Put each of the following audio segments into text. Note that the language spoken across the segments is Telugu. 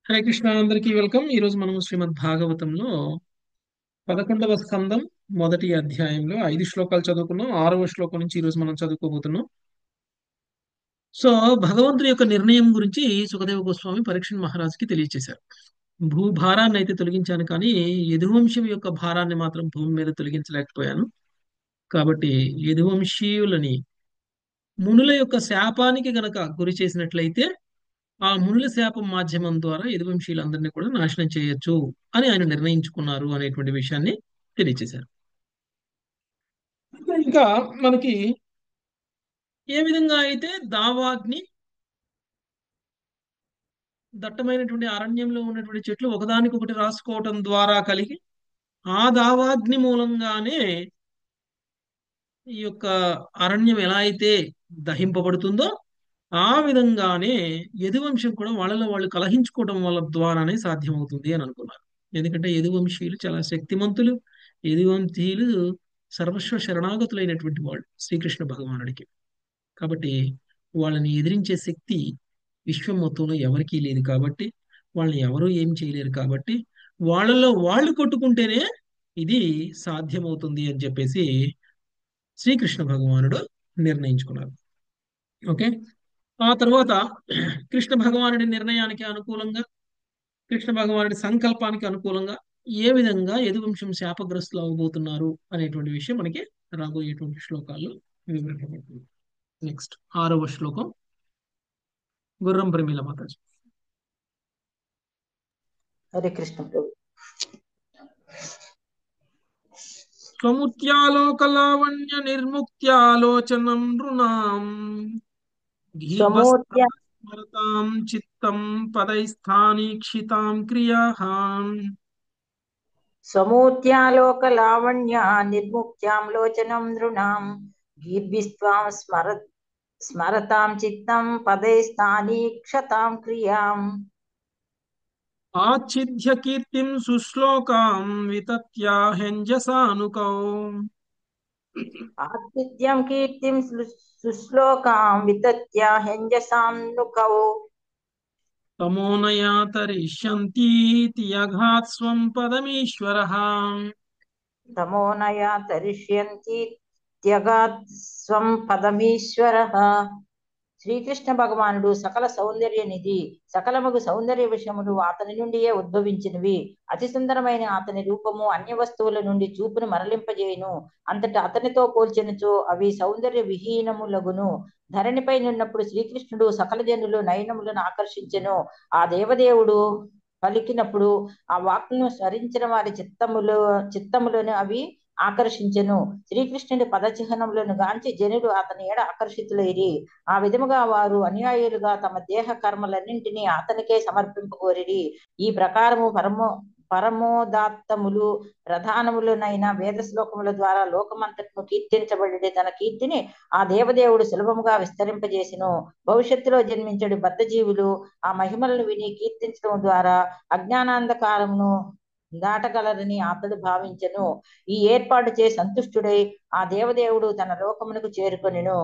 హరే కృష్ణ, అందరికీ వెల్కమ్. ఈ రోజు మనం శ్రీమద్ భాగవతంలో 11వ స్కందం మొదటి అధ్యాయంలో 5 శ్లోకాలు చదువుకున్నాం. 6వ శ్లోకం నుంచి ఈ రోజు మనం చదువుకోబోతున్నాం. సో భగవంతుడి యొక్క నిర్ణయం గురించి సుఖదేవ గోస్వామి పరీక్షణ్ మహారాజుకి తెలియజేశారు. భూభారాన్ని అయితే తొలగించాను, కానీ యదువంశం యొక్క భారాన్ని మాత్రం భూమి మీద తొలగించలేకపోయాను. కాబట్టి యదువంశీయులని మునుల యొక్క శాపానికి గనక గురి చేసినట్లయితే ఆ మునుల శాపం మాధ్యమం ద్వారా యదువంశీయులందరినీ కూడా నాశనం చేయొచ్చు అని ఆయన నిర్ణయించుకున్నారు అనేటువంటి విషయాన్ని తెలియజేశారు. ఇంకా మనకి ఏ విధంగా అయితే దావాగ్ని దట్టమైనటువంటి అరణ్యంలో ఉన్నటువంటి చెట్లు ఒకదానికొకటి రాసుకోవటం ద్వారా కలిగి ఆ దావాగ్ని మూలంగానే ఈ యొక్క అరణ్యం ఎలా అయితే దహింపబడుతుందో ఆ విధంగానే యదువంశం కూడా వాళ్ళలో వాళ్ళు కలహించుకోవడం వల్ల ద్వారానే సాధ్యమవుతుంది అని అనుకున్నారు. ఎందుకంటే యదువంశీయులు చాలా శక్తిమంతులు. యదువంశీయులు సర్వస్వ శరణాగతులైనటువంటి వాళ్ళు శ్రీకృష్ణ భగవానుడికి. కాబట్టి వాళ్ళని ఎదిరించే శక్తి విశ్వం మొత్తంలో ఎవరికీ లేదు. కాబట్టి వాళ్ళని ఎవరూ ఏం చేయలేరు. కాబట్టి వాళ్ళలో వాళ్ళు కొట్టుకుంటేనే ఇది సాధ్యమవుతుంది అని చెప్పేసి శ్రీకృష్ణ భగవానుడు నిర్ణయించుకున్నారు. ఓకే. ఆ తర్వాత కృష్ణ భగవానుడి నిర్ణయానికి అనుకూలంగా, కృష్ణ భగవానుడి సంకల్పానికి అనుకూలంగా ఏ విధంగా యదువంశం శాపగ్రస్తులు అవబోతున్నారు అనేటువంటి విషయం మనకి రాబోయేటువంటి శ్లోకాల్లో వివరించబడుతుంది. నెక్స్ట్ 6వ శ్లోకం. గుర్రం ప్రమీల మాతాజీ. హరే కృష్ణ ప్రభు. స్వముత్యాలోకలావణ్య నిర్ముక్త్యాలోచనం నృణాం సమూర్త్య స్మరతాం చిత్తం పదైస్థానీక్షితాం క్రియాః. సమూర్త్యాలోక లావణ్య నిర్ముక్త్యాం లోచనం నృణాం గీర్భిస్త్వాం స్మరతాం చిత్తం పదైస్థానీక్షతాం క్రియాం. ఆచ్ఛిద్య కీర్తిం సుశ్లోకాం వితత్యాహ్యంజసానుకౌ. ఆతిథ్యం కీర్తిం సుశ్లోకాం వితత్యాహ్యంజసానుకౌ. తమోనయా తరిష్యంతీతి యఘాత్ స్వం పదమీశ్వరః. తమోనయా తరిష్యంతి త్యగాత్ స్వం పదమీశ్వరః. శ్రీకృష్ణ భగవానుడు సకల సౌందర్య నిధి. సకలముగు సౌందర్య విషయములు అతని నుండియే ఉద్భవించినవి. అతి సుందరమైన అతని రూపము అన్య వస్తువుల నుండి చూపును మరలింపజేయును. అంతటా అతనితో పోల్చినచో అవి సౌందర్య విహీనములగును. ధరణిపై నున్నప్పుడు శ్రీకృష్ణుడు సకల జనులు నయనములను ఆకర్షించెను. ఆ దేవదేవుడు పలికినప్పుడు ఆ వాక్కులను స్మరించిన వారి చిత్తములను అవి ఆకర్షించెను. శ్రీకృష్ణుడి పదచిహ్నములను గాంచి జనులు అతని ఎడ ఆకర్షితులైరి. ఆ విధముగా వారు అనుయాయులుగా తమ దేహ కర్మలన్నింటినీ అతనికే సమర్పింపగోరిరి. ఈ ప్రకారము పరమోదాత్తములు ప్రధానములనైన వేద శ్లోకముల ద్వారా లోకమంతటను కీర్తించబడి తన కీర్తిని ఆ దేవదేవుడు సులభముగా విస్తరింపజేసెను. భవిష్యత్తులో జన్మించడు బద్ధజీవులు ఆ మహిమలను విని కీర్తించడం ద్వారా అజ్ఞానాంధకారమును దాటగలరని అతడు భావించెను. ఈ ఏర్పాటు చే సంతుష్టుడై ఆ దేవదేవుడు తన లోకమునకు చేరుకొనెను.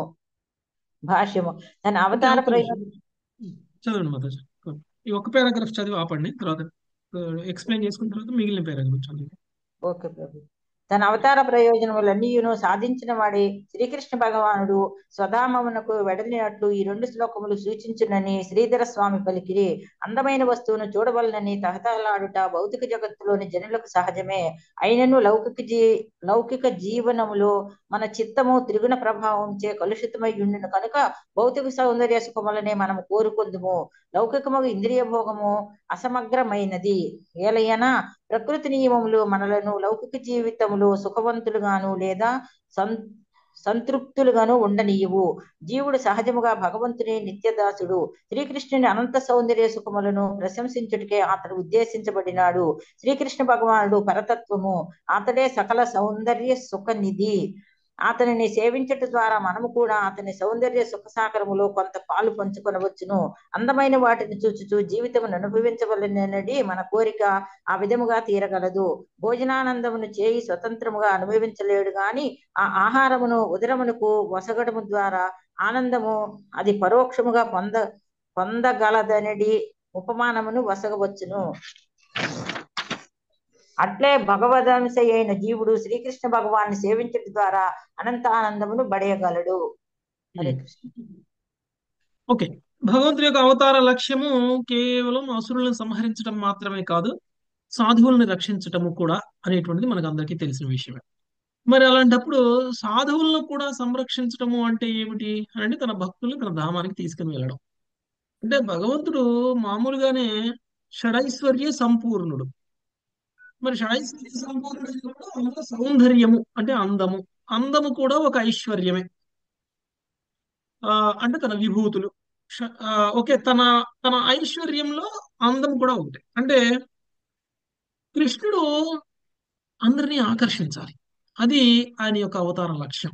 భాష్యము. తన అవతార ప్రయోజనం. చదవండి మాతాజీ. ఈ ఒక్క పారాగ్రాఫ్ చదివి ఆపండి, తర్వాత ఎక్స్ప్లెయిన్ చేసుకున్న తర్వాత మిగిలిన పారాగ్రాఫ్ చదవండి. ఓకే ప్రభు. తన అవతార ప్రయోజనములన్నీయును సాధించిన వాడే శ్రీకృష్ణ భగవానుడు స్వధామమునకు వెడలినట్లు ఈ 2 శ్లోకములు సూచించునని శ్రీధర స్వామి పలికిరి. అందమైన వస్తువును చూడవలనని తహతహలాడుట భౌతిక జగత్తులోని జనులకు సహజమే. అయినను లౌకిక జీవనములో మన చిత్తము త్రిగుణ ప్రభావంచే కలుషితమై ఉండును కనుక భౌతిక సౌందర్య సుఖములనే మనము కోరుకుందుము. లౌకికము ఇంద్రియ భోగము అసమగ్రమైనది. ఏలయన ప్రకృతి నియమములు మనలను లౌకిక జీవితములో సుఖవంతులుగాను లేదా సంతృప్తులుగాను ఉండనీయవు. జీవుడు సహజముగా భగవంతుని నిత్యదాసుడు. శ్రీకృష్ణుని అనంత సౌందర్య సుఖములను ప్రశంసించుటకే అతడు ఉద్దేశించబడినాడు. శ్రీకృష్ణ భగవానుడు పరతత్వము. అతడే సకల సౌందర్య సుఖ నిధి. అతనిని సేవించట ద్వారా మనము కూడా అతని సౌందర్య సుఖసాగరములో కొంత పాలు పంచుకొనవచ్చును. అందమైన వాటిని చూచుచూ జీవితమును అనుభవించవలనది మన కోరిక ఆ విధముగా తీరగలదు. భోజనానందమును చేయి స్వతంత్రముగా అనుభవించలేడు గాని ఆ ఆహారమును ఉదరమునకు వసగడము ద్వారా ఆనందము అది పరోక్షముగా పొందగలదనడి ఉపమానమును వసగవచ్చును. అట్లే భగవదంశ అయిన జీవుడు శ్రీకృష్ణ భగవాన్ని సేవించడం ద్వారా అనంత ఆనందమును బడయగలడు. హరే కృష్ణ. ఓకే, భగవంతుడి యొక్క అవతార లక్ష్యము కేవలం అసురులను సంహరించడం మాత్రమే కాదు, సాధువులను రక్షించటము కూడా అనేటువంటిది మనకు అందరికీ తెలిసిన విషయమే. మరి అలాంటప్పుడు సాధువులను కూడా సంరక్షించటము అంటే ఏమిటి అని అంటే తన భక్తుల్ని తన ధామానికి తీసుకుని వెళ్ళడం. అంటే భగవంతుడు మామూలుగానే షడైశ్వర్య సంపూర్ణుడు. మరి షడైశ్వర్య సంపూర్ణుడు అయినప్పుడు అందులో సౌందర్యము అంటే అందము, అందము కూడా ఒక ఐశ్వర్యమే. ఆ అంటే తన విభూతులు, ఓకే, తన తన ఐశ్వర్యంలో అందం కూడా ఒకటి. అంటే కృష్ణుడు అందరినీ ఆకర్షించాలి, అది ఆయన యొక్క అవతార లక్ష్యం.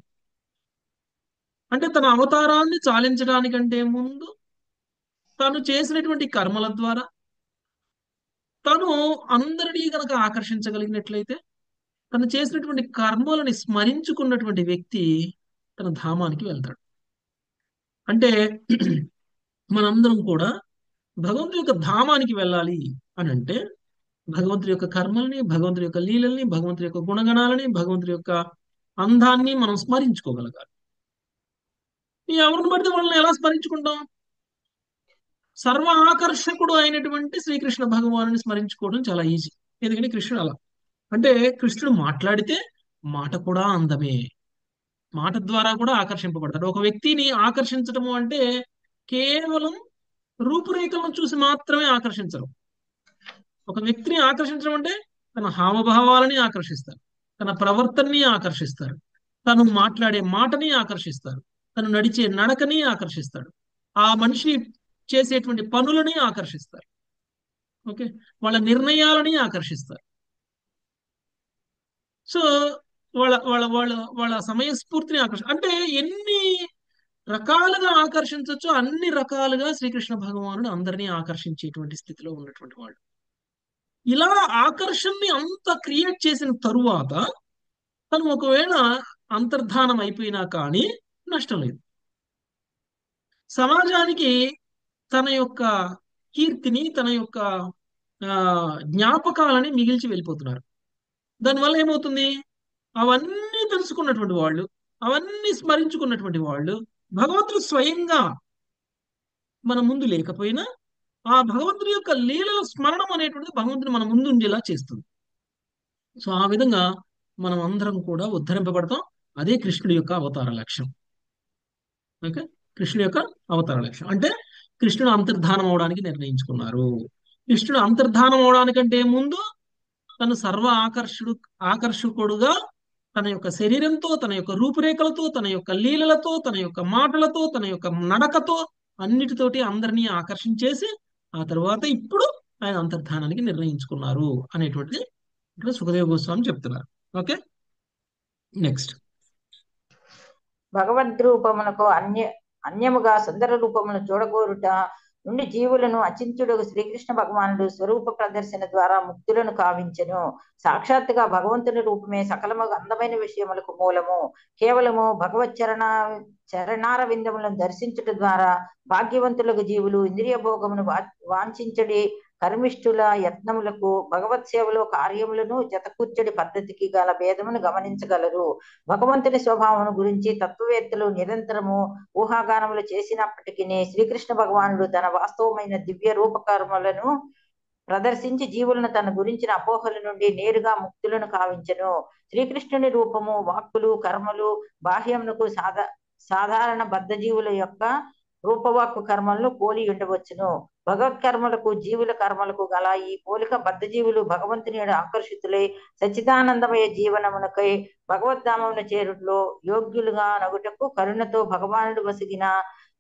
అంటే తన అవతారాన్ని చాలించడానికంటే ముందు తను చేసినటువంటి కర్మల ద్వారా తను అందరినీ గనక ఆకర్షించగలిగినట్లయితే, తను చేసినటువంటి కర్మలని స్మరించుకున్నటువంటి వ్యక్తి తన ధామానికి వెళ్తాడు. అంటే మనందరం కూడా భగవంతుడి యొక్క ధామానికి వెళ్ళాలి అని అంటే భగవంతుడి యొక్క కర్మల్ని, భగవంతుడి యొక్క లీలల్ని, భగవంతుడి యొక్క గుణగణాలని, భగవంతుడి యొక్క అందాన్ని మనం స్మరించుకోగలగాలి. ఈ ఎవరిని పడితే వాళ్ళని ఎలా స్మరించుకుంటాం? సర్వ ఆకర్షకుడు అయినటువంటి శ్రీకృష్ణ భగవాను స్మరించుకోవడం చాలా ఈజీ. ఎందుకంటే కృష్ణుడు అలా. అంటే కృష్ణుడు మాట్లాడితే మాట కూడా అందమే, మాట ద్వారా కూడా ఆకర్షింపబడతాడు. ఒక వ్యక్తిని ఆకర్షించడము అంటే కేవలం రూపురేఖలను చూసి మాత్రమే ఆకర్షించరు. ఒక వ్యక్తిని ఆకర్షించడం అంటే తన హావభావాలని ఆకర్షిస్తారు, తన ప్రవర్తనని ఆకర్షిస్తారు, తను మాట్లాడే మాటని ఆకర్షిస్తారు, తను నడిచే నడకని ఆకర్షిస్తాడు, ఆ మనిషి చేసేటువంటి పనులని ఆకర్షిస్తారు, ఓకే, వాళ్ళ నిర్ణయాలని ఆకర్షిస్తారు. సో వాళ్ళ వాళ్ళ వాళ్ళ వాళ్ళ సమయస్ఫూర్తిని అంటే ఎన్ని రకాలుగా ఆకర్షించవచ్చో అన్ని రకాలుగా శ్రీకృష్ణ భగవానుడు అందరినీ ఆకర్షించేటువంటి స్థితిలో ఉన్నటువంటి వాడు. ఇలా ఆకర్షణని అంత క్రియేట్ చేసిన తరువాత తను ఒకవేళ అంతర్ధానం అయిపోయినా కానీ నష్టం లేదు. సమాజానికి తన యొక్క కీర్తిని, తన యొక్క జ్ఞాపకాలని మిగిల్చి వెళ్ళిపోతున్నారు. దానివల్ల ఏమవుతుంది? అవన్నీ తెలుసుకున్నటువంటి వాళ్ళు, అవన్నీ స్మరించుకున్నటువంటి వాళ్ళు భగవంతుడు స్వయంగా మన ముందు లేకపోయినా ఆ భగవంతుడి యొక్క లీలల స్మరణం అనేటువంటిది భగవంతుడు మన ముందు ఉండేలా చేస్తుంది. సో ఆ విధంగా మనం అందరం కూడా ఉద్ధరింపబడతాం. అదే కృష్ణుడి యొక్క అవతార లక్ష్యం. ఓకే, కృష్ణుడి యొక్క అవతార లక్ష్యం అంటే కృష్ణుడు అంతర్ధానం అవడానికి నిర్ణయించుకున్నారు. కృష్ణుడు అంతర్ధానం అవడానికంటే ముందు తను సర్వ ఆకర్షకుడుగా తన యొక్క శరీరంతో, తన యొక్క రూపురేఖలతో, తన యొక్క లీలలతో, తన యొక్క మాటలతో, తన యొక్క నడకతో అన్నిటితోటి అందరినీ ఆకర్షించేసి ఆ తర్వాత ఇప్పుడు ఆయన అంతర్ధానానికి నిర్ణయించుకున్నారు అనేటువంటిది ఇక్కడ సుఖదేవ గోస్వామి చెప్తున్నారు. Okay, next. భగవద్రూపమునకు అన్యముగా సుందర రూపమును చూడగోరుట నుండి జీవులను అచింత్యుడు శ్రీకృష్ణ భగవానుడు స్వరూప ప్రదర్శన ద్వారా ముక్తులను కావించెను. సాక్షాత్తుగా భగవంతుని రూపమే సకలము అందమైన విషయములకు మూలము. కేవలము భగవత్ చరణార విందములను దర్శించుట ద్వారా భాగ్యవంతులకు జీవులు ఇంద్రియ భోగమును వాంఛించడి కర్మిష్ఠుల యత్నములకు భగవత్ సేవలో కార్యములను జతకూర్చడి పద్ధతికి గల భేదమును గమనించగలరు. భగవంతుని స్వభావము గురించి తత్వవేత్తలు నిరంతరము ఊహాగానములు చేసినప్పటికీ శ్రీకృష్ణ భగవానుడు తన వాస్తవమైన దివ్య రూపకర్మలను ప్రదర్శించి జీవులను తన గురించిన అపోహల నుండి నేరుగా ముక్తులను కావించెను. శ్రీకృష్ణుని రూపము, వాక్కులు, కర్మలు బాహ్యమునకు సాధారణ బద్ధజీవుల యొక్క రూపవాక్కు కర్మలను పోలి ఉండవచ్చును. భగవత్ కర్మలకు జీవుల కర్మలకు గల ఈ పోలిక బద్ధజీవులు భగవంతుని ఆకర్షితులై సచ్చిదానందమయ జీవనమునకై భగవద్ధామమున చేరుట్లో యోగ్యులుగా నగుటకు కరుణతో భగవానుడు వసిగిన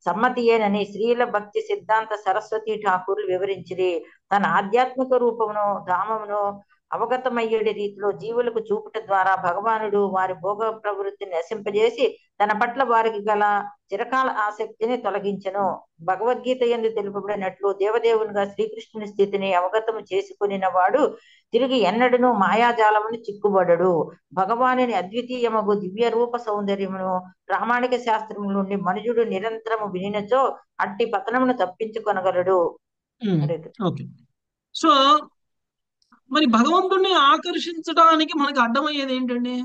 సమ్మతియేనని శ్రీల భక్తి సిద్ధాంత సరస్వతి ఠాకూర్ వివరించిరి. తన ఆధ్యాత్మిక రూపమును ధామమును అవగతమయ్యేడి రీతిలో జీవులకు చూపుట ద్వారా భగవానుడు వారి భోగ ప్రవృత్తిని నశింపజేసి తన పట్ల వారికి గల చిరకాల ఆసక్తిని తొలగించెను. భగవద్గీత యందు తెలుపబడినట్లు దేవదేవునిగా శ్రీకృష్ణుని స్థితిని అవగతము చేసుకునిన వాడు తిరిగి ఎన్నడను మాయాజాలమును చిక్కుబడడు. భగవానుని అద్వితీయమగు దివ్య రూప సౌందర్యమును ప్రామాణిక శాస్త్రము నుండి మనుజుడు నిరంతరము వినినచో అట్టి పతనమును తప్పించుకొనగలడు. ఉమ్, హరే కృష్ణ. ఓకే. సో మరి భగవంతుణ్ణి ఆకర్షించడానికి మనకి అడ్డమయ్యేది ఏంటండి?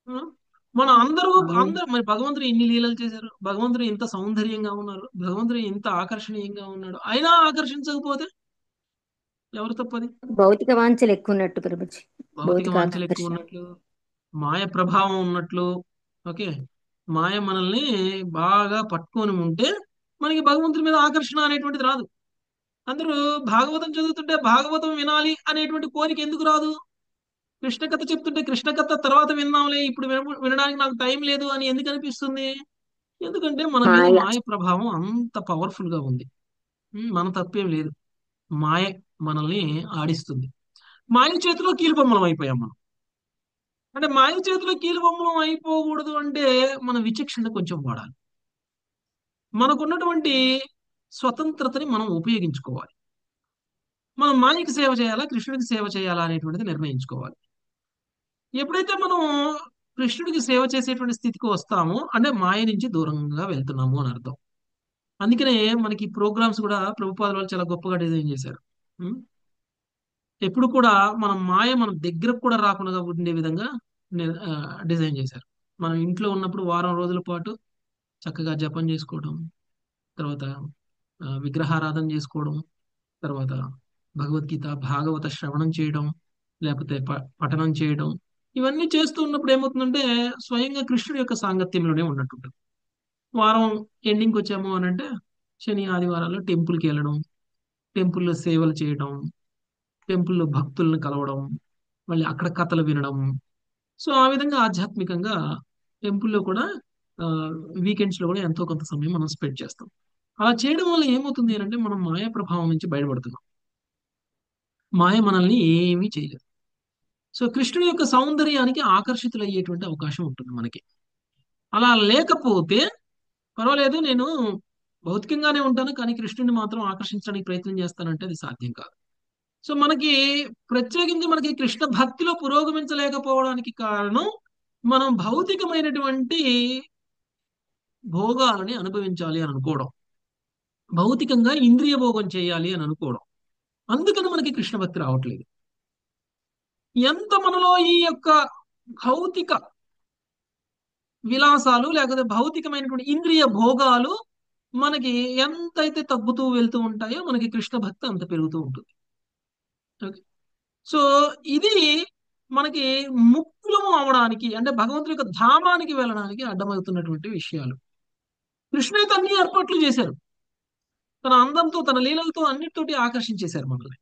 ఆ? మన మాయ. అందరూ మరి భగవంతుడు ఎన్ని లీలలు చేశారు, భగవంతుడు ఎంత సౌందర్యంగా ఉన్నారు, భగవంతుడు ఎంత ఆకర్షణీయంగా ఉన్నాడు, అయినా ఆకర్షించకపోతే ఎవరు తప్పది? భౌతిక వాంఛలు ఎక్కువ ఉన్నట్టు ప్రభుజీ. భౌతిక భౌతిక వాంఛలు ఎక్కువ ఆకర్షణ. ఉన్నట్లు, మాయ ప్రభావం ఉన్నట్లు. ఓకే. మాయ మనల్ని బాగా పట్టుకొని ఉంటే మనకి భగవంతుడి మీద ఆకర్షణ అనేటువంటిది రాదు. అందరూ భాగవతం చదువుతుంటే భాగవతం వినాలి అనేటువంటి కోరిక ఎందుకు రాదు? కృష్ణ కథ చెప్తుంటే కృష్ణ కథ తర్వాత విందాంలే, ఇప్పుడు వినడానికి నాకు టైం లేదు అని ఎందుకు అనిపిస్తుంది? ఎందుకంటే మన మీద మాయ. మాయ ప్రభావం అంత పవర్ఫుల్ గా ఉంది. మన తప్పేం లేదు. మాయ మనల్ని ఆడిస్తుంది. మాయ చేతిలో కీలుబొమ్మలం అయిపోయాం మనం. అంటే మాయ చేతిలో కీలుబొమ్మలం అయిపోకూడదు అంటే మన విచక్షణ కొంచెం వాడాలి. మనకున్నటువంటి స్వతంత్రతని మనం ఉపయోగించుకోవాలి. మనం మాయకి సేవ చేయాలా, కృష్ణుడికి సేవ చేయాలా అనేటువంటిది నిర్ణయించుకోవాలి. ఎప్పుడైతే మనం కృష్ణుడికి సేవ చేసేటువంటి స్థితికి వస్తామో అంటే మాయ నుంచి దూరంగా వెళ్తున్నాము అని అర్థం. అందుకనే మనకి ప్రోగ్రామ్స్ కూడా ప్రభుపాదుల వాళ్ళు చాలా గొప్పగా డిజైన్ చేశారు. ఉం? ఎప్పుడు కూడా మనం మాయ మన దగ్గరకు కూడా రాకుండా ఉండే విధంగా డిజైన్ చేశారు. మనం ఇంట్లో ఉన్నప్పుడు వారం రోజుల పాటు చక్కగా జపం చేసుకోవడం, తర్వాత విగ్రహారాధన చేసుకోవడం, తర్వాత భగవద్గీత భాగవత శ్రవణం చేయడం, లేకపోతే పఠనం చేయడం, ఇవన్నీ చేస్తూ ఉన్నప్పుడు ఏమవుతుందంటే స్వయంగా కృష్ణుడి యొక్క సాంగత్యంలోనే ఉన్నట్టుంటుంది. వారం ఎండింగ్కి వచ్చాము అని అంటే శని ఆదివారాల్లో టెంపుల్కి వెళ్ళడం, టెంపుల్లో సేవలు చేయడం, టెంపుల్లో భక్తులను కలవడం, మళ్ళీ అక్కడ కథలు వినడం. సో ఆ విధంగా ఆధ్యాత్మికంగా టెంపుల్లో కూడా వీకెండ్స్ లో కూడా ఎంతో కొంత సమయం మనం స్పెండ్ చేస్తాం. అలా చేయడం వల్ల ఏమవుతుంది అంటే మనం మాయా ప్రభావం నుంచి బయటపడుతున్నాం. మాయ మనల్ని ఏమీ చేయలేదు. సో కృష్ణుడి యొక్క సౌందర్యానికి ఆకర్షితులయ్యేటువంటి అవకాశం ఉంటుంది మనకి. అలా లేకపోతే పర్వాలేదు, నేను భౌతికంగానే ఉంటాను కానీ కృష్ణుడిని మాత్రం ఆకర్షించడానికి ప్రయత్నం చేస్తానంటే అది సాధ్యం కాదు. సో మనకి ప్రత్యేకించి మనకి కృష్ణ భక్తిలో పురోగమించలేకపోవడానికి కారణం మనం భౌతికమైనటువంటి భోగాలని అనుభవించాలి అని అనుకోవడం, భౌతికంగా ఇంద్రియ భోగం చేయాలి అని అనుకోవడం. అందుకని మనకి కృష్ణ భక్తి రావట్లేదు. ఎంత మనలో ఈ యొక్క భౌతిక విలాసాలు లేకపోతే భౌతికమైనటువంటి ఇంద్రియ భోగాలు మనకి ఎంతైతే తగ్గుతూ వెళ్తూ ఉంటాయో మనకి కృష్ణ భక్తి అంత పెరుగుతూ ఉంటుంది. ఓకే. సో ఇది మనకి ముక్తులము అవడానికి అంటే భగవంతుడి యొక్క ధామానికి వెళ్ళడానికి అడ్డమవుతున్నటువంటి విషయాలు. కృష్ణుడు అయితే అన్ని ఏర్పాట్లు చేశారు. తన అందంతో తన లీలలతో అన్నిటితోటి ఆకర్షించేశారు మనల్ని.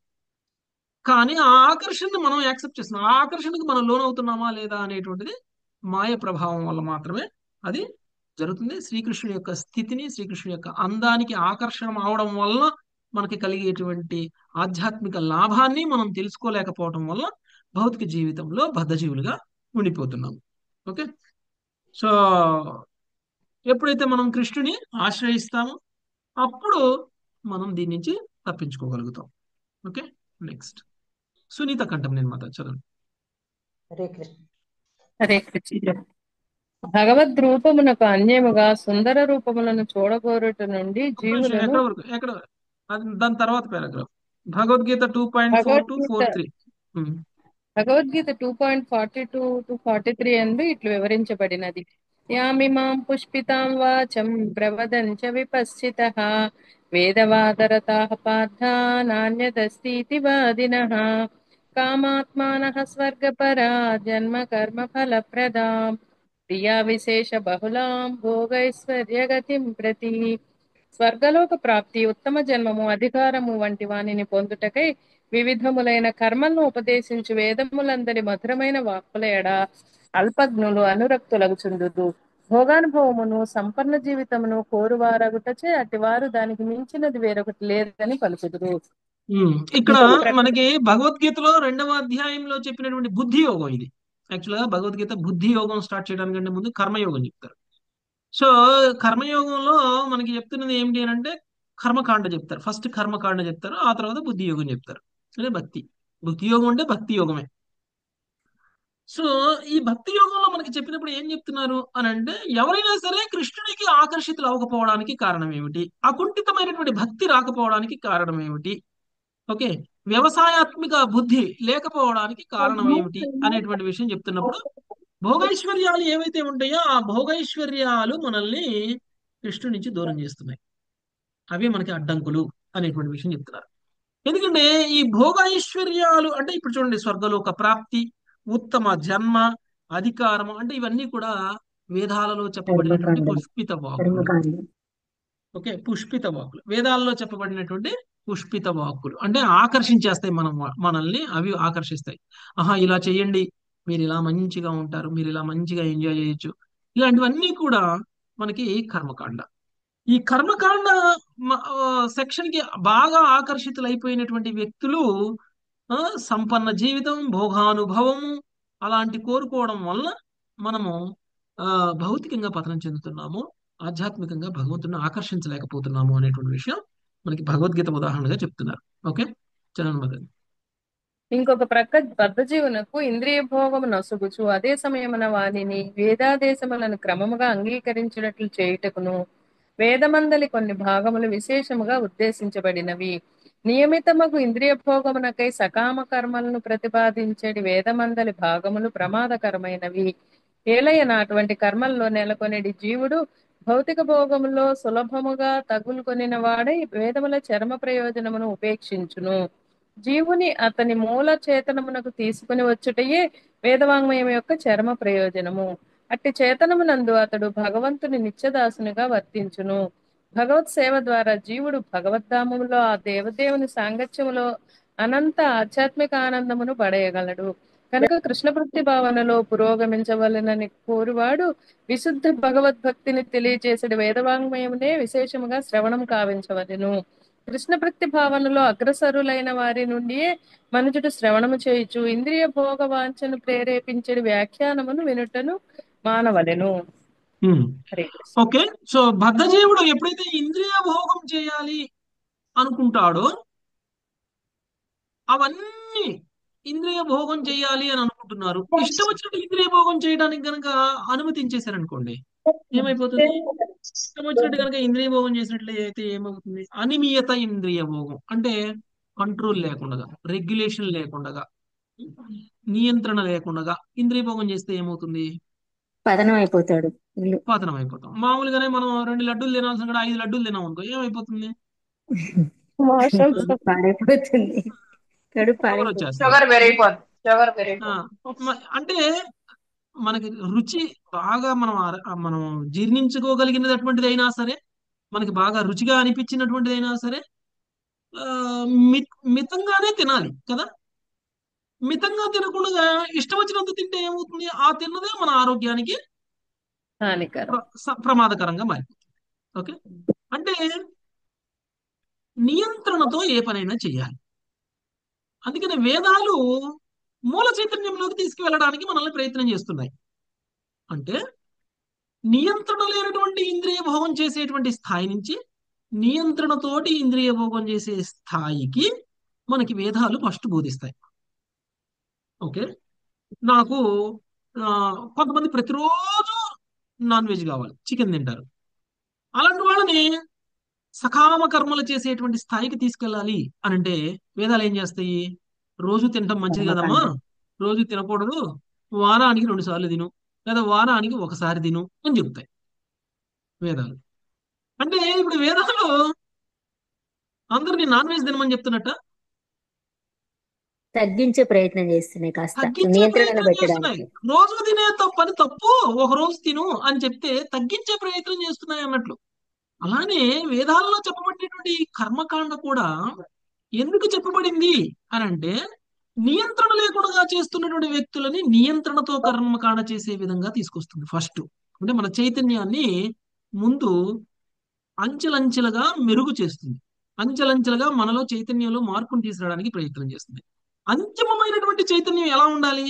కానీ ఆ ఆకర్షణను మనం యాక్సెప్ట్ చేస్తున్నాం. ఆ ఆకర్షణకు మనం లోనవుతున్నామా లేదా అనేటువంటిది మాయ ప్రభావం వల్ల మాత్రమే అది జరుగుతుంది. శ్రీకృష్ణుడి యొక్క స్థితిని, శ్రీకృష్ణుడి యొక్క అందానికి ఆకర్షణ అవడం వల్ల మనకి కలిగేటువంటి ఆధ్యాత్మిక లాభాన్ని మనం తెలుసుకోలేకపోవడం వల్ల భౌతిక జీవితంలో బద్ధజీవులుగా ఉండిపోతున్నాం. ఓకే. సో ఎప్పుడైతే మనం కృష్ణుని ఆశ్రయిస్తామో అప్పుడు మనం దీని నుంచి తప్పించుకోగలుగుతాం. ఓకే. నెక్స్ట్ సునీత కంఠం నేను మాత్రం చదవండి. హరే కృష్ణ. హరే కృష్ణ. భగవద్ రూపమునకు అన్యముగా సుందర రూపములను చూడగోరుట నుండి ఒక్క నిమిషం, జీవులను ఎక్కడ వరకు దాని తర్వాత paragraph Bhagavad Gita 2.4 to 4.3. Bhagavad Gita 2.42 to 43 అందు ఇట్లు వివరించబడినది. యామిమాం పుష్పితాం వాచం ప్రవదంచ విపశ్చితః వేదవాదరతాః పార్థ నాన్యదస్తితి వాదినః కామాత్మానః స్వర్గపరా జన్మ కర్మ ఫలప్రదాం ప్రియా విశేష బహుళాం భోగైశ్వర్యగతిం ప్రతి. స్వర్గలోక ప్రాప్తి, ఉత్తమ జన్మము, అధికారము వంటి వానిని పొందుటకై వివిధములైన కర్మలను ఉపదేశించు వేదములందరి మధురమైన వాక్కుల ఎడ అల్పజ్ఞులు అనురక్తులగుచుందురు. భోగానుభవమును సంపన్న జీవితమును కోరువారగుటచే అటివారు దానికి మించినది వేరొకటి లేదని పలుకుదురు. ఇక్కడ ఇంకొక ప్రకటన మనకి భగవద్గీతలో 2వ అధ్యాయంలో చెప్పినటువంటి బుద్ధి యోగం ఇది. యాక్చువల్ గా భగవద్గీత బుద్ధి యోగం స్టార్ట్ చేయడానికంటే ముందు కర్మయోగం చెప్తారు. సో కర్మయోగంలో మనకి చెప్తున్నది ఏమిటి అని అంటే కర్మకాండ చెప్తారు. ఫస్ట్ కర్మకాండ చెప్తారు, ఆ తర్వాత బుద్ధి యోగం చెప్తారు. అంటే భక్తి యోగం అంటే భక్తి యోగమే. సో ఈ భక్తి యోగంలో మనకి చెప్పినప్పుడు ఏం చెప్తున్నారు అని అంటే, ఎవరైనా సరే కృష్ణునికి ఆకర్షితులు అవ్వకపోవడానికి కారణం ఏమిటి, అకుంఠితమైనటువంటి భక్తి రాకపోవడానికి కారణం ఏమిటి, ఓకే, వ్యవసాయాత్మిక బుద్ధి లేకపోవడానికి కారణం ఏమిటి అనేటువంటి విషయం చెప్తున్నప్పుడు, భోగైశ్వర్యాలు ఏవైతే ఉంటాయో ఆ భోగైశ్వర్యాలు మనల్ని కృష్ణుడి నుంచి దూరం చేస్తున్నాయి, అవే మనకి అడ్డంకులు అనేటువంటి విషయం చెప్తున్నారు. ఎందుకంటే ఈ భోగైశ్వర్యాలు అంటే ఇప్పుడు చూడండి, స్వర్గలోక ప్రాప్తి, ఉత్తమ జన్మ, అధికారము, అంటే ఇవన్నీ కూడా వేదాలలో చెప్పబడినటువంటి కర్మకాండం పుష్పిత వాక్కులు. కర్మకాండం ఓకే, పుష్పిత వాక్కులు, వేదాల్లో చెప్పబడినటువంటి పుష్పిత వాక్కులు అంటే ఆకర్షించేస్తాయి మనల్ని, అవి ఆకర్షిస్తాయి. ఆహా, ఇలా చేయండి, మీరు ఇలా మంచిగా ఉంటారు, మీరు ఇలా మంచిగా ఎంజాయ్ చేయొచ్చు, ఇలాంటివన్నీ కూడా మనకి కర్మకాండ. ఈ కర్మకాండ సెక్షన్ కి బాగా ఆకర్షితులైపోయినటువంటి వ్యక్తులు ఆ, సంపన్న జీవితం, భోగానుభవము అలాంటి కోరుకోవడం వల్ల మనము ఆ భౌతికంగా పతనం చెందుతున్నాము, ఆధ్యాత్మికంగా భగవంతుని ఆకర్షించలేకపోతున్నాము అనేటువంటి విషయం మనకి భగవద్గీత ఉదాహరణగా చెప్తున్నారు. ఓకే, చరణ్ మదన్. ఇంకొక ప్రక్క బద్ధజీవునకు ఇంద్రియ భోగము నొసగుచు అదే సమయమున వానిని వేదాదేశములను క్రమముగా అంగీకరించినట్లు చేయుటకును వేదమందలి కొన్ని భాగములు విశేషముగా ఉద్దేశించబడినవి. నియమితమగు ఇంద్రియ భోగమునకై సకామ కర్మలను ప్రతిపాదించేటి వేదమందలి భాగములు ప్రమాదకరమైనవి. ఏలయన అటువంటి కర్మల్లో నెలకొనేటి జీవుడు భౌతిక భోగములో సులభముగా తగులుకొనిన వాడై వేదముల చరమ ప్రయోజనమును ఉపేక్షించును. జీవుని అతని మూల చేతనమునకు తీసుకుని వచ్చుటయే వేదవాంగ్మయం యొక్క చరమ ప్రయోజనము. అట్టి చేతనమునందు అతడు భగవంతుని నిత్యదాసునిగా వర్తించును. భగవత్ సేవ ద్వారా జీవుడు భగవద్ధామములో ఆ దేవదేవుని సాంగత్యములో అనంత ఆధ్యాత్మిక ఆనందమును పడేయగలడు. కనుక కృష్ణ భక్తి భావనలో పురోగమించవలనని కోరువాడు విశుద్ధ భగవద్భక్తిని తెలియజేసే వేదవాంగ్మయమునే విశేషముగా శ్రవణం కావించవలెను. కృష్ణ భక్తి భావనలో అగ్రసరులైన వారి నుండియే మనుజుడు శ్రవణము చేయుచు ఇంద్రియ భోగ వాంఛను ప్రేరేపించే వ్యాఖ్యానమును వినుటను మానవలెను. హరే కృష్ణ. ఓకే, సో బద్ధజీవుడు ఎప్పుడైతే ఇంద్రియ భోగం చేయాలి అనుకుంటాడో, అవన్నీ ఇంద్రియ భోగం చేయాలి అని అనుకుంటున్నారు, ఇష్టం వచ్చినట్టు ఇంద్రియ భోగం చేయడానికి గనక అనుమతించేశారనుకోండి, ఏమైపోతుంది? ఇష్టం వచ్చినట్టు కనుక ఇంద్రియ భోగం చేసినట్లయితే ఏమవుతుంది? అనిమియత ఇంద్రియ భోగం అంటే కంట్రోల్ లేకుండా, రెగ్యులేషన్ లేకుండా, నియంత్రణ లేకుండా ఇంద్రియ భోగం చేస్తే ఏమవుతుంది? పతనం అయిపోతాడు ఇల్లు. పతనం అయిపోతాం. మామూలుగానే మనం 2 లడ్డూలు తినాల్సిన కూడా 5 లడ్డూలు తినాం అనుకో, ఏమైపోతుంది? పాడైపోతుంది, కడుపు షుగర్ పాడైపోతుంది. వచ్చేస్తుంది. షుగర్ పెరిగిపోతుంది. అంటే మనకి రుచి బాగా మనం జీర్ణించుకోగలిగినటువంటిది అయినా సరే, మనకి బాగా రుచిగా అనిపించినటువంటిది అయినా సరే, ఆ, మితంగానే తినాలి కదా. మితంగా తినకుండా ఇష్టం వచ్చినంత తింటే ఏమవుతుంది? ఆ తిన్నదే మన ఆరోగ్యానికి హానికరం. ప్రమాదకరంగా మారిపోతుంది. ఓకే, అంటే నియంత్రణతో ఏ పనైనా చేయాలి. అందుకని వేదాలు మూల చైతన్యంలోకి తీసుకువెళ్ళడానికి మనల్ని ప్రయత్నం చేస్తున్నాయి. అంటే నియంత్రణ లేనటువంటి ఇంద్రియ భోగం చేసేటువంటి స్థాయి నుంచి నియంత్రణతోటి ఇంద్రియ భోగం చేసే స్థాయికి మనకి వేదాలు ఫస్ట్ బోధిస్తాయి. ఓకే, నాకు ఆ, కొంతమంది ప్రతిరోజు నాన్ వెజ్ కావాలి, చికెన్ తింటారు. అలాంటి వాళ్ళని సకామ కర్మలు చేసేటువంటి స్థాయికి తీసుకెళ్ళాలి అని అంటే వేదాలు ఏం చేస్తాయి? రోజు తినటం మంచిది కదమ్మా, కర్మకాండం రోజు తినకూడదు, వారానికి 2 సార్లు తిను, లేదా వారానికి ఒకసారి తిను అని చెప్తాయి వేదాలు. అంటే ఇప్పుడు వేదాలు అందరినీ నాన్ వెజ్ తినమని చెప్తున్నట్ట? తగ్గించే ప్రయత్నం చేస్తున్నాయి, కాస్త తగ్గించే నియంత్రణలో ప్రయత్నం చేస్తున్నాయి. పెట్టడానికి. రోజు తినే పని తప్పు, ఒక రోజు తిను అని చెప్తే తగ్గించే ప్రయత్నం చేస్తున్నాయి అన్నట్లు. అలానే వేదాలలో చెప్పబడినటువంటి ఈ కర్మకాండ కూడా ఎందుకు చెప్పబడింది అని అంటే, నియంత్రణ లేకుండా చేస్తున్నటువంటి వ్యక్తులని నియంత్రణతో కర్మకాండ చేసే విధంగా తీసుకొస్తుంది ఫస్ట్. అంటే మన చైతన్యాన్ని ముందు అంచెలంచెలుగా మెరుగు చేస్తుంది, అంచెలంచెలుగా మనలో చైతన్యంలో మార్పును తీసుకురావడానికి ప్రయత్నం చేస్తుంది. అంతిమమైనటువంటి చైతన్యం ఎలా ఉండాలి?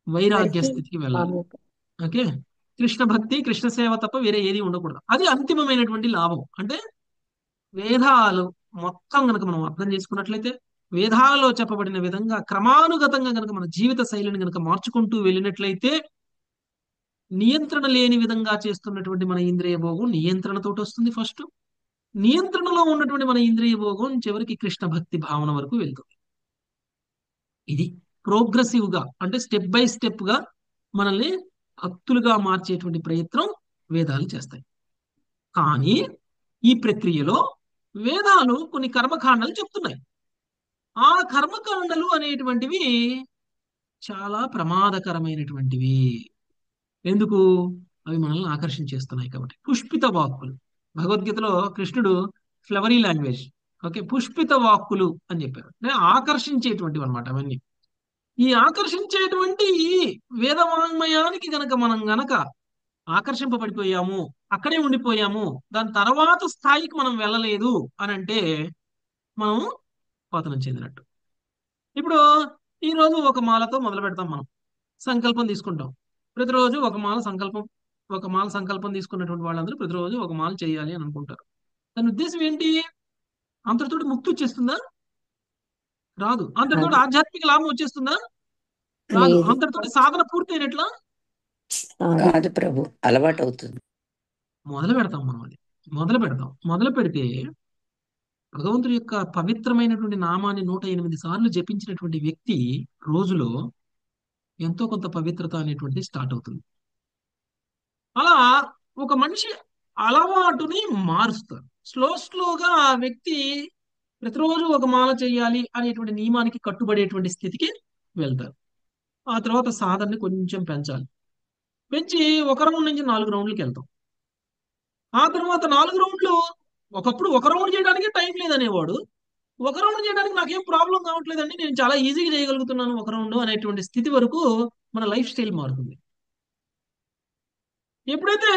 వైరాగ్య భక్తి స్థితికి వెళ్ళాలి. మామూలు. ఓకే, కృష్ణ భక్తి, కృష్ణ సేవ తప్ప వేరే ఏది ఉండకూడదు. అది అంతిమమైనటువంటి లాభం. అంటే వేదాలు మొత్తం కనుక మనం అర్థం చేసుకున్నట్లయితే, వేదాలలో చెప్పబడిన విధంగా క్రమానుగతంగా గనక మన జీవిత శైలిని గనక మార్చుకుంటూ వెళ్ళినట్లయితే నియంత్రణ లేని విధంగా చేస్తున్నటువంటి మన ఇంద్రియ భోగం నియంత్రణతోటి వస్తుంది ఫస్ట్. నియంత్రణలో ఉన్నటువంటి మన ఇంద్రియ భోగం చివరికి కృష్ణ భక్తి భావన వరకు వెళ్తుంది. ఇది ప్రోగ్రెసివ్ గా అంటే స్టెప్ బై స్టెప్ గా మనల్ని భక్తులుగా మార్చేటువంటి ప్రయత్నం వేదాలు చేస్తాయి. కానీ ఈ ప్రక్రియలో వేదాలు కొన్ని కర్మకాండలు చెప్తున్నాయి. ఆ కర్మకాండలు అనేటువంటివి చాలా ప్రమాదకరమైనటువంటివి. ఎందుకు? అవి మనల్ని ఆకర్షించేస్తున్నాయి కాబట్టి. పుష్పిత వాక్కులు, భగవద్గీతలో కృష్ణుడు ఫ్లవరీ లాంగ్వేజ్, ఓకే, పుష్పిత వాక్కులు అని చెప్పారు. అంటే ఆకర్షించేటువంటివి అనమాట అవన్నీ. ఈ ఆకర్షించేటువంటి ఈ వేదవాంగ్మయానికి గనక మనం గనక ఆకర్షింపబడిపోయాము, అక్కడే ఉండిపోయాము, దాని తర్వాత స్థాయికి మనం వెళ్ళలేదు అని అంటే మనం పతనం చెందినట్టు. ఇప్పుడు ఈ రోజు ఒక మాలతో మొదలు పెడతాం. మనం సంకల్పం తీసుకుంటాం. ప్రతిరోజు ఒక మాల సంకల్పం తీసుకున్నటువంటి వాళ్ళందరూ ప్రతిరోజు ఒక మాల చేయాలి అని అనుకుంటారు. దాని ఉద్దేశం ఏంటి? అంతటితోటి ముక్తి వచ్చేస్తుందా? రాదు. అంతటితోటి రాదు. ఆధ్యాత్మిక లాభం వచ్చేస్తుందా? రాదు. లేదు. అంతటితోటి సాధన పూర్తయినట్లా? అవును. కాదు ప్రభు, అలవాటు అవుతుంది. మొదలు పెడతాం మనం. అది మొదలు పెడతాం. మొదలు పెడితే భగవంతుడి యొక్క పవిత్రమైనటువంటి నామాన్ని 108 సార్లు జపించినటువంటి వ్యక్తి రోజులో ఎంతో కొంత పవిత్రత అనేటువంటిది స్టార్ట్ అవుతుంది. అలా ఒక మనిషి అలవాటుని మారుస్తారు. స్లోగా ఆ వ్యక్తి ప్రతిరోజు ఒక మాల చేయాలి అనేటువంటి నియమానికి కట్టుబడేటువంటి స్థితికి వెళ్తారు. ఆ తర్వాత సాధనని కొంచెం పెంచాలి. పెంచి 1 రౌండ్ నుంచి 4 రౌండ్లకి వెళ్తాం. ఆ తర్వాత 4 రౌండ్లు, ఒకప్పుడు 1 రౌండ్ చేయడానికి టైం లేదనేవాడు 1 రౌండ్ చేయడానికి నాకేం ప్రాబ్లం కావట్లేదండి, నేను చాలా ఈజీగా చేయగలుగుతున్నాను 1 రౌండ్ అనేటువంటి స్థితి వరకు మన లైఫ్ స్టైల్ మారుతుంది. ఎప్పుడైతే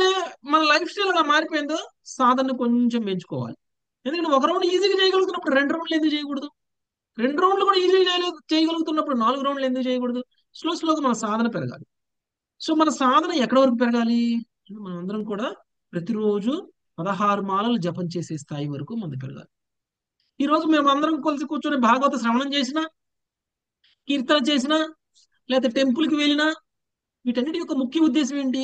మన లైఫ్ స్టైల్ అలా మారిపోయిందో సాధనను కొంచెం పెంచుకోవాలి. ఎందుకంటే 1 రౌండ్ ఈజీగా చేయగలుగుతున్నప్పుడు 2 రౌండ్లు ఎందుకు చేయకూడదు? 2 రౌండ్లు కూడా ఈజీగా చేయగలుగుతున్నప్పుడు 4 రౌండ్లు ఎందుకు చేయకూడదు? స్లోగా మన సాధన పెరగాలి. సో మన సాధన ఎక్కడి వరకు పెరగాలి? మనం అందరం కూడా ప్రతిరోజు 16 మాలలు జపం చేసే స్థాయి వరకు మంది పెరగాలి. ఈ రోజు మేము అందరం కలిసి కూర్చొని భాగవత శ్రవణం చేసినా, కీర్తన చేసినా, లేకపోతే టెంపుల్కి వెళ్ళినా, వీటన్నిటి యొక్క ముఖ్య ఉద్దేశం ఏంటి?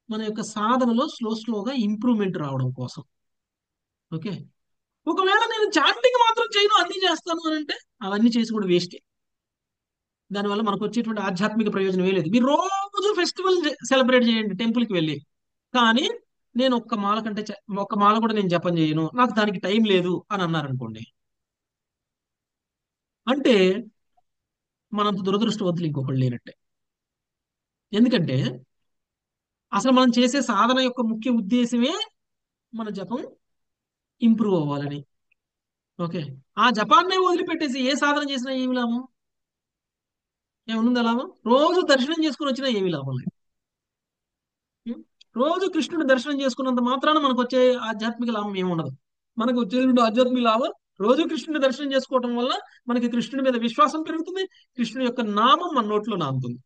మన యొక్క సాధనలో స్లోగా ఇంప్రూవ్మెంట్ రావడం కోసం. ఓకే, ఒకవేళ నేను చాటింగ్ మాత్రం చేయను, అన్ని చేస్తాను అని అంటే అవన్నీ చేసి కూడా వేస్టే. దానివల్ల మనకు వచ్చేటువంటి ఆధ్యాత్మిక ప్రయోజనం లేదు. మీరు రోజు ఫెస్టివల్ సెలబ్రేట్ చేయండి టెంపుల్కి వెళ్ళి, కానీ నేను ఒక్క మాల కూడా నేను జపం చేయను, నాకు దానికి టైం లేదు అని అన్నారనుకోండి, అంటే మనంత దురదృష్టవంతులు ఇంకొకళ్ళు లేనట్టే. ఎందుకంటే అసలు మనం చేసే సాధన యొక్క ముఖ్య ఉద్దేశమే మన జపం ఇంప్రూవ్ అవ్వాలని. ఓకే, ఆ జపాన్నే వదిలిపెట్టేసి ఏ సాధన చేసినా ఏమి లాభం? ఏమనుందా లాభం? రోజు దర్శనం చేసుకుని వచ్చినా ఏమి లాభం లేదు. రోజు కృష్ణుడి దర్శనం చేసుకున్నంత మాత్రాన మనకు వచ్చే ఆధ్యాత్మిక లాభం ఏమి ఉండదు. మనకు వచ్చేటువంటి ఆధ్యాత్మిక లాభం రోజు కృష్ణుని దర్శనం చేసుకోవడం వల్ల మనకి కృష్ణుడి మీద విశ్వాసం పెరుగుతుంది, కృష్ణుడి యొక్క నామం మన నోట్లో నానుతుంది.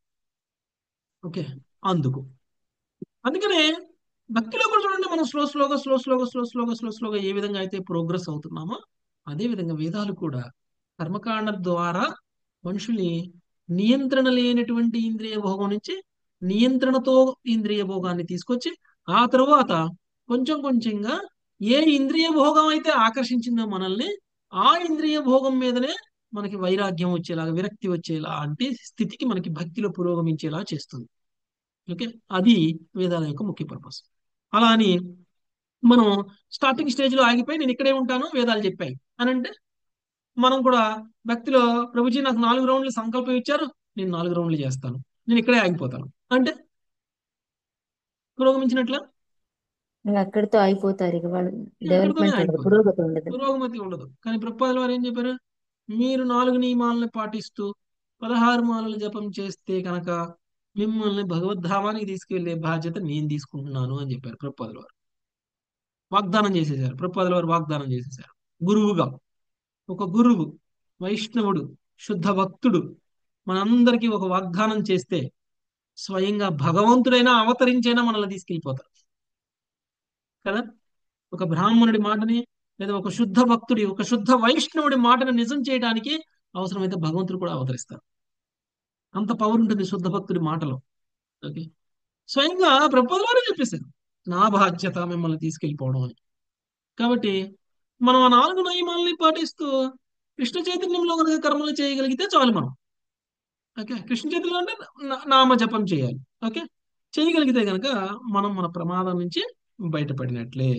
ఓకే, అందుకనే భక్తిలో కూడా చూడండి, మనం స్లోగా ఏ విధంగా అయితే ప్రోగ్రెస్ అవుతున్నామో అదే విధంగా వేదాలు కూడా కర్మకాండ ద్వారా మనుషుల్ని నియంత్రణ లేనటువంటి ఇంద్రియ భోగం నుంచి నియంత్రణతో ఇంద్రియ భోగాన్ని తీసుకొచ్చి ఆ తరువాత కొంచెంగా ఏ ఇంద్రియ భోగం అయితే ఆకర్షించిందో మనల్ని, ఆ ఇంద్రియ భోగం మీదనే మనకి వైరాగ్యం వచ్చేలాగా, విరక్తి వచ్చేలా అంటే స్థితికి మనకి భక్తిలో పురోగమించేలా చేస్తుంది. ఓకే, అది వేదాల యొక్క ముఖ్య పర్పస్. అలా అని మనం స్టార్టింగ్ స్టేజ్ లో ఆగిపోయి నేను ఇక్కడే ఉంటాను వేదాలు చెప్పాయి అని అంటే మనం కూడా భక్తిలో ప్రభుజీ నాకు 4 రౌండ్లు సంకల్పం ఇచ్చారు, నేను 4 రౌండ్లు చేస్తాను, నేను ఇక్కడే ఆగిపోతాను అంటే పురోగమించినట్ల? ఇంకా అక్కడితో అయిపోతారు. ఇక వాళ్ళు అక్కడితోనే డెవలప్మెంట్ ఉండదు, ఆగిపోతారు, పురోగతి ఉండదు. పురోగమతి ఉండదు. కానీ ప్రభుపాదుల వారు ఏం చెప్పారు? మీరు 4 నియమాలను పాటిస్తూ 16 మాలలు జపం చేస్తే కనుక మిమ్మల్ని భగవద్ధామానికి తీసుకెళ్లే బాధ్యత నేను తీసుకుంటున్నాను అని చెప్పారు ప్రభుపాదుల వారు. వాగ్దానం చేసేసారు. ప్రభుపాదుల వారు వాగ్దానం చేసేసారు. గురువుగా ఒక గురువు, వైష్ణవుడు, శుద్ధ భక్తుడు మనందరికీ ఒక వాగ్దానం చేస్తే స్వయంగా భగవంతుడైనా అవతరించైనా మనల్ని తీసుకెళ్ళిపోతారు కదా. ఒక బ్రాహ్మణుడి మాటని లేదా ఒక శుద్ధ భక్తుడి, ఒక శుద్ధ వైష్ణవుడి మాటను నిజం చేయడానికి అవసరమైతే భగవంతుడు కూడా అవతరిస్తారు. అంత పవర్ ఉంటుంది శుద్ధ భక్తుడి మాటలో. ఓకే, స్వయంగా ప్రభుపాదుల వారే చెప్పేశారు, నా బాధ్యత మిమ్మల్ని తీసుకెళ్ళిపోవడం అని. కాబట్టి మనం ఆ 4 నియమాలని పాటిస్తూ కృష్ణ చైతన్యంలో కనుక కర్మలు చేయగలిగితే చాలు మనం. ఓకే, కృష్ణ చైతన్యం అంటే నామ జపం చేయాలి. ఓకే, చేయగలిగితే కనుక మనం మన ప్రమాదం నుంచి బయటపడినట్లే.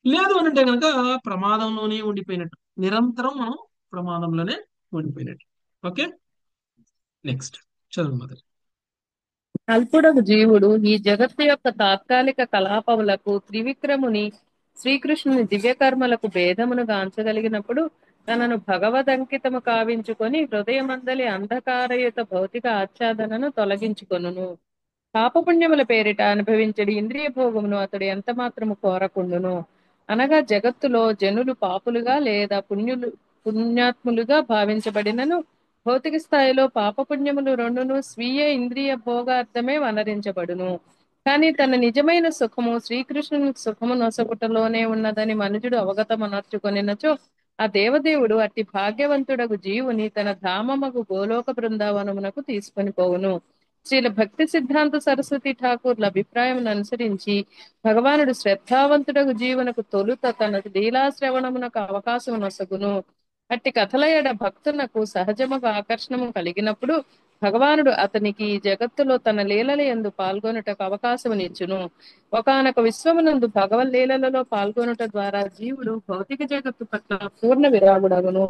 లేదు అని అంటే కనుక ప్రమాదంలోనే ఉండిపోయినట్టు, నిరంతరం మనం ప్రమాదంలోనే ఉండిపోయినట్టు. ఓకే, నెక్స్ట్ చదువు మొదలు. అల్పుడగు జీవుడు ఈ జగత్తు యొక్క తాత్కాలిక కలాపములకు త్రివిక్రముని శ్రీకృష్ణుని దివ్యకర్మలకు భేదమును గాంచగలిగినప్పుడు తనను భగవదంకితము కావించుకొని హృదయమందలి అంధకారయుత భౌతిక ఆచ్ఛాదనను తొలగించుకొనును. పాపపుణ్యముల పేరిట అనుభవించడి ఇంద్రియ భోగమును అతడు ఎంత మాత్రము కోరకుండును. అనగా జగత్తులో జనులు పాపులుగా లేదా పుణ్యాత్ములుగా భావించబడినను భౌతిక స్థాయిలో పాపపుణ్యములు రెండును స్వీయ ఇంద్రియ భోగార్థమే వనరించబడును. కానీ తన నిజమైన సుఖము శ్రీకృష్ణుని సుఖము నొసగుటలోనే ఉన్నదని మనుజుడు అవగతమనర్చుకొనినచో ఆ దేవదేవుడు అట్టి భాగ్యవంతుడగు జీవుని తన ధామమగు గోలోక బృందావనమునకు తీసుకొని పోవును. శ్రీల భక్తి సిద్ధాంత సరస్వతి ఠాకూర్ల అభిప్రాయం అనుసరించి భగవానుడు శ్రద్ధావంతుడగు జీవనకు తొలుత తన లీలాశ్రవణమునకు అవకాశం నొసగును. అట్టి కథల ఎడ భక్తునకు సహజముగా ఆకర్షణము కలిగినప్పుడు భగవానుడు అతనికి ఈ జగత్తులో తన లీలల యందు పాల్గొనుటకు అవకాశమునిచ్చును. ఒకానొక విశ్వమునందు భగవన్ లీలలలో పాల్గొనుట ద్వారా జీవుడు భౌతిక జగత్తు పట్ల పూర్ణ విరాగుడగును.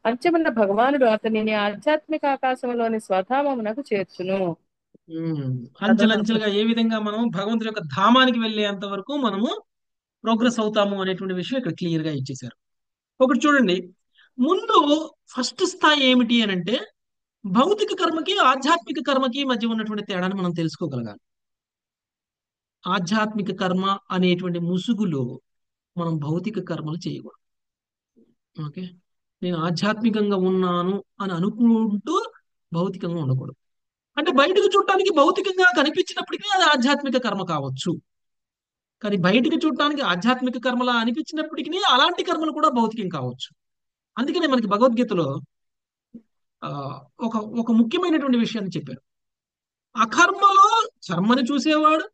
అంచమున భగవానుడు అతనిని ఆధ్యాత్మిక ఆకాశంలోని స్వధామమునకు చేర్చును. అంచెలంచెలుగా ఏ విధంగా మనం భగవంతుడి యొక్క ధామానికి వెళ్ళేంత వరకు మనము ప్రోగ్రెస్ అవుతాము అనేటువంటి విషయం ఇక్కడ క్లియర్ గా ఇచ్చేశారు. ఒకటి చూడండి, ముందు ఫస్ట్ స్థాయి ఏమిటి అని అంటే భౌతిక కర్మకి ఆధ్యాత్మిక కర్మకి మధ్య ఉన్నటువంటి తేడాను మనం తెలుసుకోగలగాలి. ఆధ్యాత్మిక కర్మ అనేటువంటి ముసుగులో మనం భౌతిక కర్మలు చేయకూడదు. ఓకే, నేను ఆధ్యాత్మికంగా ఉన్నాను అని అనుకుంటూ భౌతికంగా ఉండకూడదు. అంటే బయటకు చూడటానికి భౌతికంగా కనిపించినప్పటికీ అది ఆధ్యాత్మిక కర్మ కావచ్చు. కానీ బయటకు చూడటానికి ఆధ్యాత్మిక కర్మలా అనిపించినప్పటికీ అలాంటి కర్మలు కూడా భౌతికం కావచ్చు. అందుకనే మనకి భగవద్గీతలో ఆ, ఒక ఒక ముఖ్యమైనటువంటి విషయాన్ని చెప్పారు. అకర్మలో కర్మని చూసేవాడు,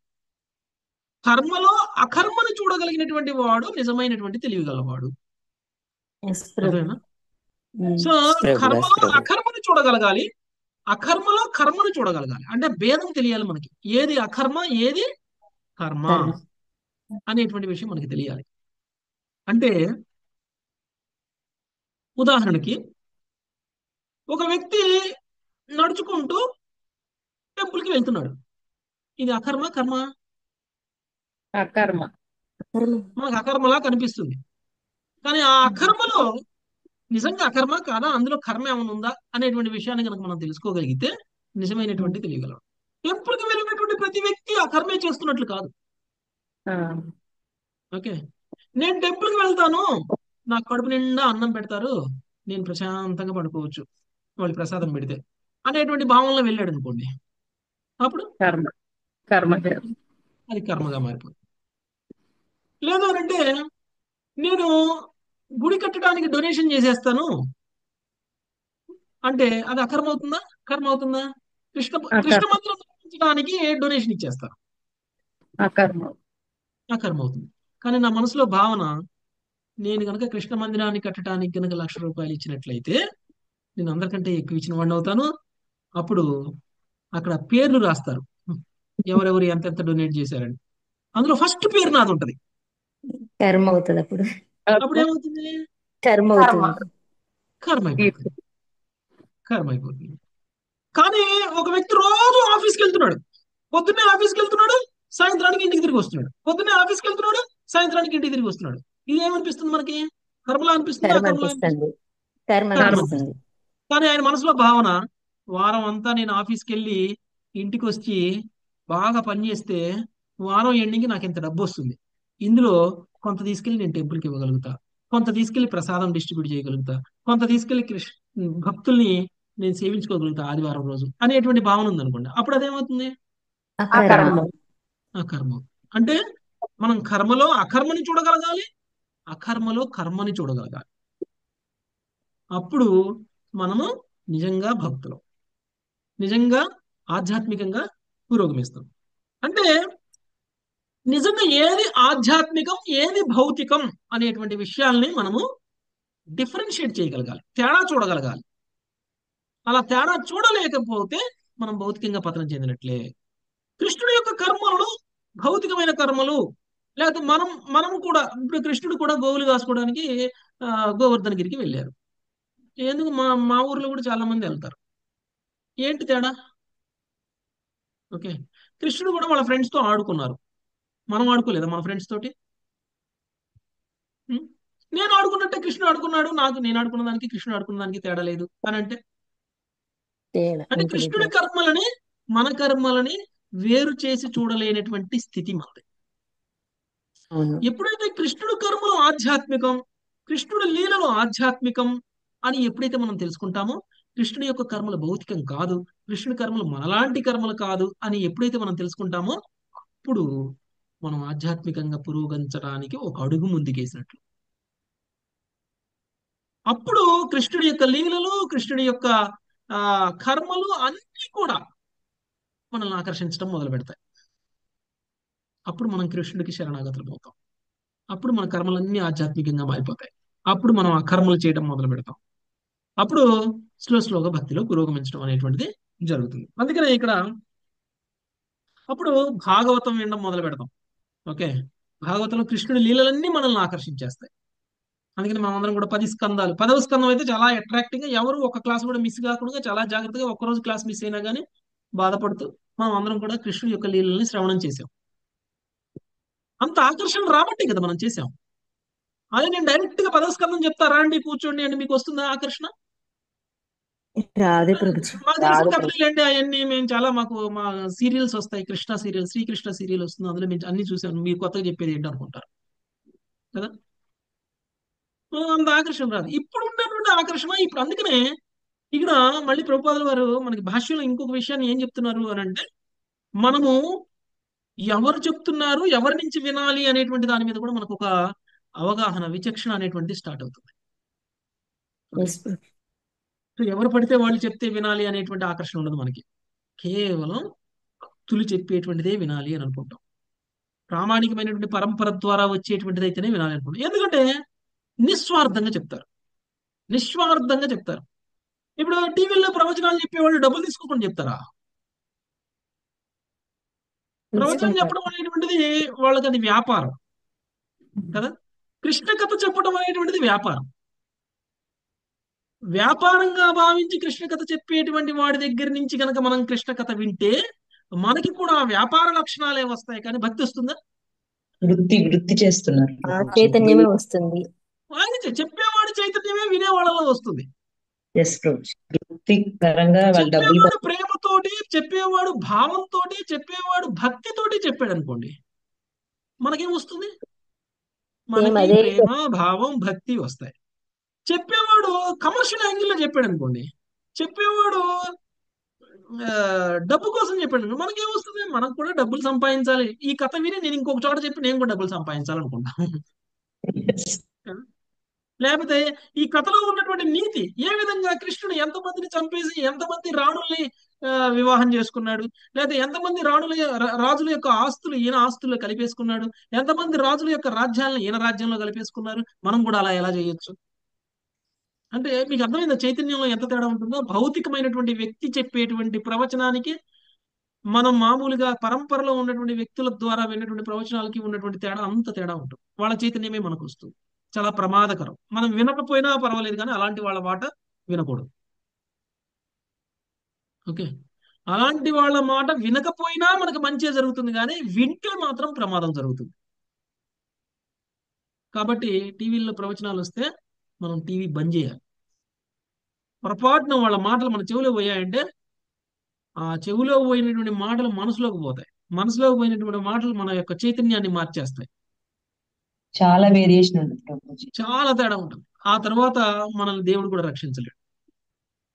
కర్మలో అకర్మని చూడగలిగినటువంటి వాడు నిజమైనటువంటి తెలివిగలవాడు. ఎస్ ప్రభు. అదేనా? సో ప్రభు, కర్మలో ప్రభు. అకర్మని చూడగలగాలి, అకర్మలో కర్మను చూడగలగాలి. అంటే భేదం తెలియాలి మనకి, ఏది అకర్మ ఏది కర్మ కర్మ. అనేటువంటి విషయం మనకి తెలియాలి. అంటే ఉదాహరణకి ఒక వ్యక్తి నడుచుకుంటూ టెంపుల్కి వెళ్తున్నాడు. ఇది అకర్మ కర్మ? అకర్మ. కర్మ. మనకు అకర్మలా కనిపిస్తుంది. కానీ ఆ అకర్మలో నిజంగా అకర్మ కాదా, అందులో కర్మ ఏమైనా ఉందా అనేటువంటి విషయాన్ని కనుక మనం తెలుసుకోగలిగితే నిజమైనటువంటి తెలియగలం. టెంపుల్కి వెళ్ళినటువంటి ప్రతి వ్యక్తి ఆ కర్మే చేస్తున్నట్లు కాదు. ఆ, ఓకే, నేను టెంపుల్కి వెళ్తాను, నాకు కడుపు నిండా అన్నం పెడతారు, నేను ప్రశాంతంగా పడుకోవచ్చు వాళ్ళు ప్రసాదం పెడితే అనేటువంటి భావనలో వెళ్ళాడు అనుకోండి, అప్పుడు కర్మ. కర్మ. అది కర్మగా మారిపోతుంది. లేదు అని అంటే నేను గుడి కట్టడానికి డొనేషన్ చేసేస్తాను అంటే అది అకర్మ అవుతుందా కర్మ అవుతుందా? కృష్ణ కృష్ణ మందిరం నిర్మించడానికి డొనేషన్ ఇచ్చేస్తాను, అకర్మ. అకర్మ అవుతుంది. కానీ నా మనసులో భావన, నేను కనుక కృష్ణ మందిరాన్ని కట్టడానికి కనుక ₹1,00,000 ఇచ్చినట్లయితే నేను అందరికంటే ఎక్కువ ఇచ్చిన వాడిని అవుతాను. అప్పుడు అక్కడ పేర్లు రాస్తారు, ఎవరెవరు ఎంతెంత డొనేట్ చేశారని. అందులో ఫస్ట్ పేరు నాది ఉంటది. కర్మ అవుతుంది అప్పుడు. అప్పుడు ఏమవుతుంది? కర్మ అవుతుంది. కర్మ అయిపోతుంది, కర్మ అయిపోతుంది. కానీ ఒక వ్యక్తి రోజు ఆఫీస్కి వెళ్తున్నాడు, పొద్దున్నే ఆఫీస్కి వెళ్తున్నాడు, సాయంత్రానికి ఇంటికి తిరిగి వస్తున్నాడు, పొద్దున్నే ఆఫీస్కి వెళ్తున్నాడు, సాయంత్రానికి ఇంటికి తిరిగి వస్తున్నాడు. ఇది ఏమనిపిస్తుంది మనకి? కర్మలా అనిపిస్తుంది, కర్మ అకర్మలా అనిపిస్తుంది. అనిపిస్తుంది? కర్మ కర్మ. అనిపిస్తుంది. కానీ ఆయన మనసులో భావన, వారం అంతా నేను ఆఫీస్కి వెళ్ళి ఇంటికి వచ్చి బాగా పని చేస్తే వారం ఎండింగ్కి నాకు ఇంత డబ్బు వస్తుంది, ఇందులో కొంత తీసుకెళ్ళి నేను టెంపుల్కి ఇవ్వగలుగుతా, కొంత తీసుకెళ్లి ప్రసాదం డిస్ట్రిబ్యూట్ చేయగలుగుతా, కొంత తీసుకెళ్లి భక్తుల్ని నేను సేవించుకోగలుగుతా ఆదివారం రోజు అనేటువంటి భావన ఉందనుకోండి, అప్పుడు అదేమవుతుంది? అకర్మ. అకర్మ. అంటే మనం కర్మలో అకర్మని చూడగలగాలి, అకర్మలో కర్మని చూడగలగాలి. అప్పుడు మనము నిజంగా భక్తులం, నిజంగా ఆధ్యాత్మికంగా పురోగమిస్తాం. అంటే నిజంగా ఏది ఆధ్యాత్మికం, ఏది భౌతికం అనేటువంటి విషయాల్ని మనము డిఫరెన్షియేట్ చేయగలగాలి, తేడా చూడగలగాలి. అలా తేడా చూడలేకపోతే మనం భౌతికంగా పతనం చెందినట్లే. కృష్ణుడి యొక్క కర్మలను భౌతికమైన కర్మలు, లేకపోతే మనము కూడా ఇప్పుడు కృష్ణుడు కూడా గోవులు కాసుకోవడానికి గోవర్ధనగిరికి వెళ్ళారు. ఎందుకు మా ఊర్లో కూడా చాలా మంది వెళ్తారు. ఏంటి తేడా? ఓకే, కృష్ణుడు కూడా వాళ్ళ ఫ్రెండ్స్ తో ఆడుకున్నారు, మనం ఆడుకోలేదా మన ఫ్రెండ్స్ తోటి? ఉం? నేను ఆడుకున్నట్టే కృష్ణుడు ఆడుకున్నాడు, నేను ఆడుకున్న దానికి కృష్ణుడు ఆడుకున్న దానికి తేడా లేదు అని అంటే తేడా అంటే ఉంటుంది కృష్ణుడి తేడా. కర్మలని మన కర్మలని వేరు చేసి చూడలేనటువంటి స్థితి మనది. అవును. ఎప్పుడైతే కృష్ణుడు కర్మలు ఆధ్యాత్మికం, కృష్ణుడి లీలలు ఆధ్యాత్మికం అని ఎప్పుడైతే మనం తెలుసుకుంటామో, కృష్ణుడి యొక్క కర్మలు భౌతికం కాదు, కృష్ణుడి కర్మలు మనలాంటి కర్మలు కాదు అని ఎప్పుడైతే మనం తెలుసుకుంటామో, అప్పుడు మనం ఆధ్యాత్మికంగా పురోగమించడానికి ఒక అడుగు ముందుకేసినట్లు. అప్పుడు కృష్ణుడి యొక్క లీలలు, కృష్ణుడి యొక్క కర్మలు అన్నీ కూడా మనల్ని ఆకర్షించడం మొదలు పెడతాయి. అప్పుడు మనం కృష్ణుడికి శరణాగతులు పోతాం. అప్పుడు మన కర్మలన్నీ ఆధ్యాత్మికంగా మారిపోతాయి. అప్పుడు మనం ఆ కర్మలు చేయడం మొదలు పెడతాం. అప్పుడు స్లోగా భక్తిలో పురోగమించడం అనేటువంటిది జరుగుతుంది. అందుకనే ఇక్కడ అప్పుడు భాగవతం వినడం మొదలు పెడతాం. ఓకే, భాగవతంలో కృష్ణుడి లీలలన్నీ మనల్ని ఆకర్షించేస్తాయి. అందుకని మనం అందరం కూడా 10 స్కందాలు, 10వ స్కందం అయితే చాలా అట్రాక్టింగ్ గా, ఎవరు ఒక క్లాస్ కూడా మిస్ కాకుండా చాలా జాగ్రత్తగా, ఒక్కరోజు క్లాస్ మిస్ అయినా కానీ బాధపడుతూ మనం అందరం కూడా కృష్ణుడి యొక్క లీలల్ని శ్రవణం చేసాం. అంత ఆకర్షణ రాబట్టి కదా మనం చేసాం. అదే నేను డైరెక్ట్ గా 10వ స్కందం చెప్తా, రండి కూర్చోండి అంటే మీకు వస్తుందా ఆకర్షణ? రాదే ప్రభుజీ. మాకు తెలిసిన కథలు ఏంటి అవన్నీ, మేము చాలా మా సీరియల్స్ వస్తాయి, కృష్ణ సీరియల్, శ్రీకృష్ణ సీరియల్ వస్తుంది, అందులో మేము అన్ని చూసాను, మీరు కొత్తగా చెప్పేది ఏంటి అనుకుంటారు కదా. అంత ఆకర్షణ రాదు. ఇప్పుడు ఉన్నటువంటి ఆకర్షణ ఇప్పుడు. అందుకనే ఇక్కడ మళ్ళీ ప్రభుపాదుల వారు మనకి భాష్యంలో ఇంకొక విషయాన్ని ఏం చెప్తున్నారు అని అంటే, మనము ఎవరు చెప్తున్నారు, ఎవరి నుంచి వినాలి అనేటువంటి దాని మీద కూడా మనకు ఒక అవగాహన, విచక్షణ అనేటువంటి స్టార్ట్ అవుతుంది. Yes, ప్రభు. సో ఎవరు పడితే వాళ్ళు చెప్తే వినాలి అనేటువంటి ఆకర్షణ ఉండదు మనకి. కేవలం భక్తులు చెప్పేటువంటిదే వినాలి అని అనుకుంటాం. ప్రామాణికమైనటువంటి పరంపర ద్వారా వచ్చేటువంటిది అయితేనే వినాలి అనుకుంటాం. ఎందుకంటే నిస్వార్థంగా చెప్తారు, నిస్వార్థంగా చెప్తారు. ఇప్పుడు టీవీలో ప్రవచనాలు చెప్పేవాళ్ళు డబ్బులు తీసుకోకుండా చెప్తారా? ప్రవచనం తీసుకుంటారు. చెప్పడం అనేటువంటిది వాళ్ళకి అది వ్యాపారం కదా. కృష్ణ కథ చెప్పడం అనేటువంటిది వ్యాపారం. వ్యాపారంగా భావించి కృష్ణ కథ చెప్పేటువంటి వాడి దగ్గర నుంచి కనుక మనం కృష్ణ కథ వింటే మనకి కూడా ఆ వ్యాపార లక్షణాలే వస్తాయి, కానీ భక్తి వస్తుందా? వృత్తి చేస్తున్నారు ఆ ప్రభుజీ. చైతన్యమే వస్తుంది. చెప్పేవాడి చైతన్యమే వినేవాళ్ళలో వస్తుంది. ఎస్ ప్రభుజీ, వృత్తి పరంగా వాళ్ళు డబ్బులు చెప్పేవాడు ప్రేమతోటి, చెప్పేవాడు భావంతోటి, చెప్పేవాడు భక్తితోటి చెప్పాడు అనుకోండి, మనకేం వస్తుంది? మనకి అదే ప్రేమ, భావం, భక్తి వస్తాయి. చెప్పేవాడు కమర్షియల్ యాంగిల్లో చెప్పాడు అనుకోండి, చెప్పేవాడు డబ్బు కోసం చెప్పాడు అనుకోండి, మనకేం వస్తుంది? మనకు కూడా డబ్బులు సంపాదించాలి. ఈ కథ విని నేను ఇంకొక చోట చెప్పి నేను కూడా డబ్బులు సంపాదించాలనుకుంటాను. లేకపోతే ఈ కథలో ఉన్నటువంటి నీతి, ఏ విధంగా కృష్ణుడు ఎంతమందిని చంపేసి ఎంతమంది రాణుల్ని వివాహం చేసుకున్నాడు, లేదా ఎంతమంది రాజుల యొక్క ఆస్తులు ఈయన ఆస్తుల్లో కలిపేసుకున్నాడు, ఎంతమంది రాజుల యొక్క రాజ్యాలను ఈయన రాజ్యంలో కలిపేసుకున్నారు, మనం కూడా అలా ఎలా చేయొచ్చు? అంటే మీకు అర్థమైందా చైతన్యంలో ఎంత తేడా ఉంటుందో? భౌతికమైనటువంటి వ్యక్తి చెప్పేటువంటి ప్రవచనానికి, మనం మామూలుగా పరంపరలో ఉన్నటువంటి వ్యక్తుల ద్వారా విన్నటువంటి ప్రవచనాలకి ఉన్నటువంటి తేడా అంత తేడా ఉంటుంది. వాళ్ళ చైతన్యమే మనకు వస్తుంది. చాలా ప్రమాదకరం. మనం వినకపోయినా పర్వాలేదు, కానీ అలాంటి వాళ్ళ మాట వినకూడదు. ఓకే, అలాంటి వాళ్ళ మాట వినకపోయినా మనకు మంచి జరుగుతుంది, కానీ వింటే మాత్రం ప్రమాదం జరుగుతుంది. కాబట్టి టీవీల్లో ప్రవచనాలు వస్తే మనం టీవీ బంద్ చేయాలి. పొరపాటున వాళ్ళ మాటలు మన చెవిలో పోయాయంటే, ఆ చెవిలో పోయినటువంటి మాటలు మనసులోకి పోతాయి. మనసులోకి పోయినటువంటి మాటలు మన యొక్క చైతన్యాన్ని మార్చేస్తాయి. చాలా వేరియేషన్ ఉంటుంది ప్రభుజీ. చాలా తేడా ఉంటుంది. ఆ తర్వాత మనల్ని దేవుడు కూడా రక్షించలేడు.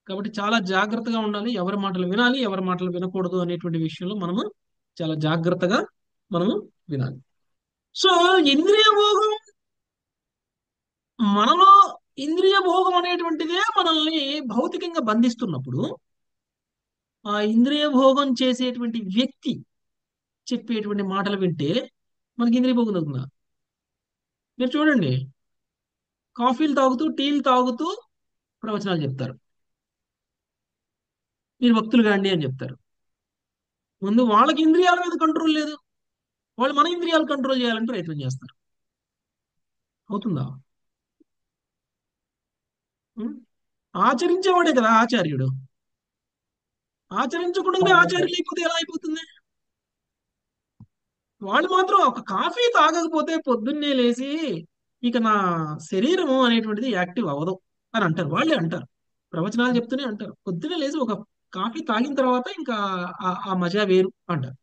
కాబట్టి చాలా జాగ్రత్తగా ఉండాలి. ఎవరి మాటలు వినాలి, ఎవరి మాటలు వినకూడదు అనేటువంటి విషయంలో మనము చాలా జాగ్రత్తగా మనము వినాలి. సో ఇంద్రియ భోగం మనలో ఇంద్రియ భోగం అనేటువంటిదే మనల్ని భౌతికంగా బంధిస్తున్నప్పుడు ఆ ఇంద్రియ భోగం చేసేటువంటి వ్యక్తి చెప్పేటువంటి మాటలు వింటే మనకి ఇంద్రియ భోగం తగ్గుతుందా? మీరు చూడండి, కాఫీలు తాగుతూ టీలు తాగుతూ ప్రవచనాలు చెప్తారు, మీరు భక్తులు కాండి అని చెప్తారు. ముందు వాళ్ళకి ఇంద్రియాల మీద కంట్రోల్ లేదు, వాళ్ళు మన ఇంద్రియాలు కంట్రోల్ చేయాలని ప్రయత్నం చేస్తారు. అవుతుందా? ఉం? ఆచరించేవాడే కదా ఆచార్యుడు. ఆచరించకుండానే అవును. ఆచార్యులు అయిపోతే ఎలా అయిపోతుంది? వాళ్ళు మాత్రం ఒక కాఫీ తాగకపోతే పొద్దున్నే లేచి ఇక నా శరీరము అనేటువంటిది యాక్టివ్ అవ్వదు అని అంటారు. వాళ్ళే అంటారు, ప్రవచనాలు చెప్తూనే అంటారు, పొద్దున్నే లేచి ఒక కాఫీ తాగిన తర్వాత ఇంకా ఆ మజా వేరు అంటారు.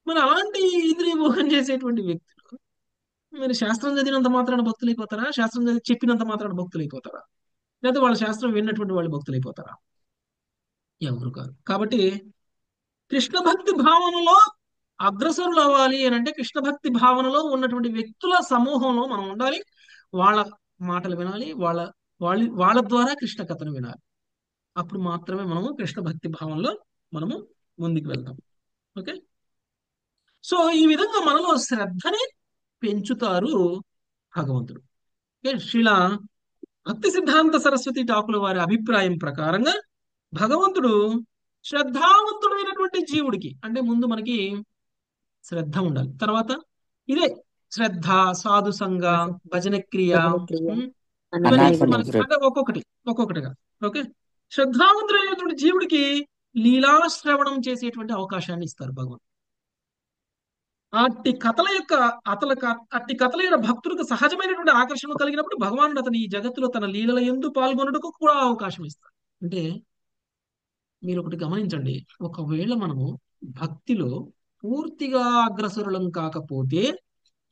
మరి అలాంటి ఇంద్రియ భోగం చేసేటువంటి వ్యక్తులు మీరు శాస్త్రం చదివినంత మాత్రాన భక్తులైపోతారా? శాస్త్రం చదివి చెప్పినంత మాత్రాన భక్తులైపోతారా? లేదా వాళ్ళ శాస్త్రం విన్నటువంటి వాళ్ళు భక్తులైపోతారా? ఎవరు కాదు. కాబట్టి కృష్ణ భక్తి భావనలో అగ్రసరులు అవ్వాలి అని అంటే కృష్ణ భక్తి భావనలో ఉన్నటువంటి వ్యక్తుల సమూహంలో మనం ఉండాలి. వాళ్ళ మాటలు వినాలి, వాళ్ళ ద్వారా కృష్ణ కథను వినాలి. అప్పుడు మాత్రమే మనము కృష్ణ భక్తి భావంలో మనము ముందుకు వెళ్తాం. ఓకే, సో ఈ విధంగా మనలో శ్రద్ధని పెంచుతారు భగవంతుడు. ఓకే, శ్రీల భక్తి సిద్ధాంత సరస్వతి ఠాకూర్ వారి అభిప్రాయం ప్రకారంగా భగవంతుడు శ్రద్ధావంతుడైనటువంటి జీవుడికి, అంటే ముందు మనకి శ్రద్ధ ఉండాలి, తర్వాత ఇదే శ్రద్ధ, సాధు సంగ, భజన క్రియ, భజన క్రియ, ఉమ్, ఇవన్నీ అనాత్మ అనాత్మ మనకి నివృత్తి. అంటే ఒక్కొక్కటిగా. ఓకే, శ్రద్ధావంతుడైనటువంటి జీవుడికి లీలాశ్రవణం చేసేటువంటి అవకాశాన్ని ఇస్తారు భగవంతుడు. అట్టి కథల యొక్క భక్తులకు సహజమైనటువంటి ఆకర్షణ కలిగినప్పుడు భగవానుడు అతని ఈ జగత్తులో తన లీలల యందు పాల్గొనడానికి కూడా అవకాశం ఇస్తారు. అంటే మీరు ఒకటి గమనించండి, ఒకవేళ మనము భక్తిలో పూర్తిగా అగ్రసరులం కాకపోతే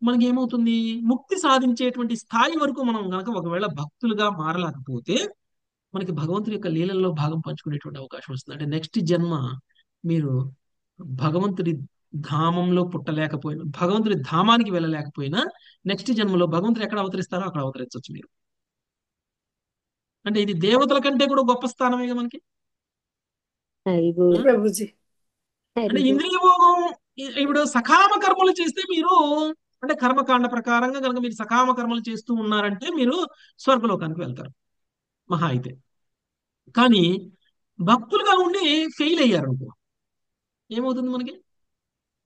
మనకి ఏమవుతుంది? ముక్తి సాధించేటువంటి స్థాయి వరకు మనం గనక ఒకవేళ భక్తులుగా మారలేకపోతే మనకి భగవంతుడి యొక్క లీలల్లో భాగం పంచుకునేటువంటి అవకాశం వస్తుంది. అంటే నెక్స్ట్ జన్మ మీరు భగవంతుడి ధామంలో పుట్టలేకపోయినా, భగవంతుడి ధామానికి వెళ్ళలేకపోయినా నెక్స్ట్ జన్మలో భగవంతుడు ఎక్కడ అవతరిస్తారో అక్కడ అవతరించవచ్చు మీరు. అంటే ఇది దేవతల కంటే కూడా గొప్ప స్థానమే కదా మనకి. హరిగు ఆ? ప్రభుజీ. అంటే హరిగు ఇంద్రియ భోగం ఇప్పుడు సకామ కర్మలు చేస్తే మీరు, అంటే కర్మకాండ ప్రకారంగా కనుక మీరు సకామ కర్మలు చేస్తూ ఉన్నారంటే మీరు స్వర్గలోకానికి వెళ్తారు మహా అయితే. కానీ భక్తులుగా ఉండి ఫెయిల్ అయ్యారు అనుకో, ఏమవుతుంది మనకి?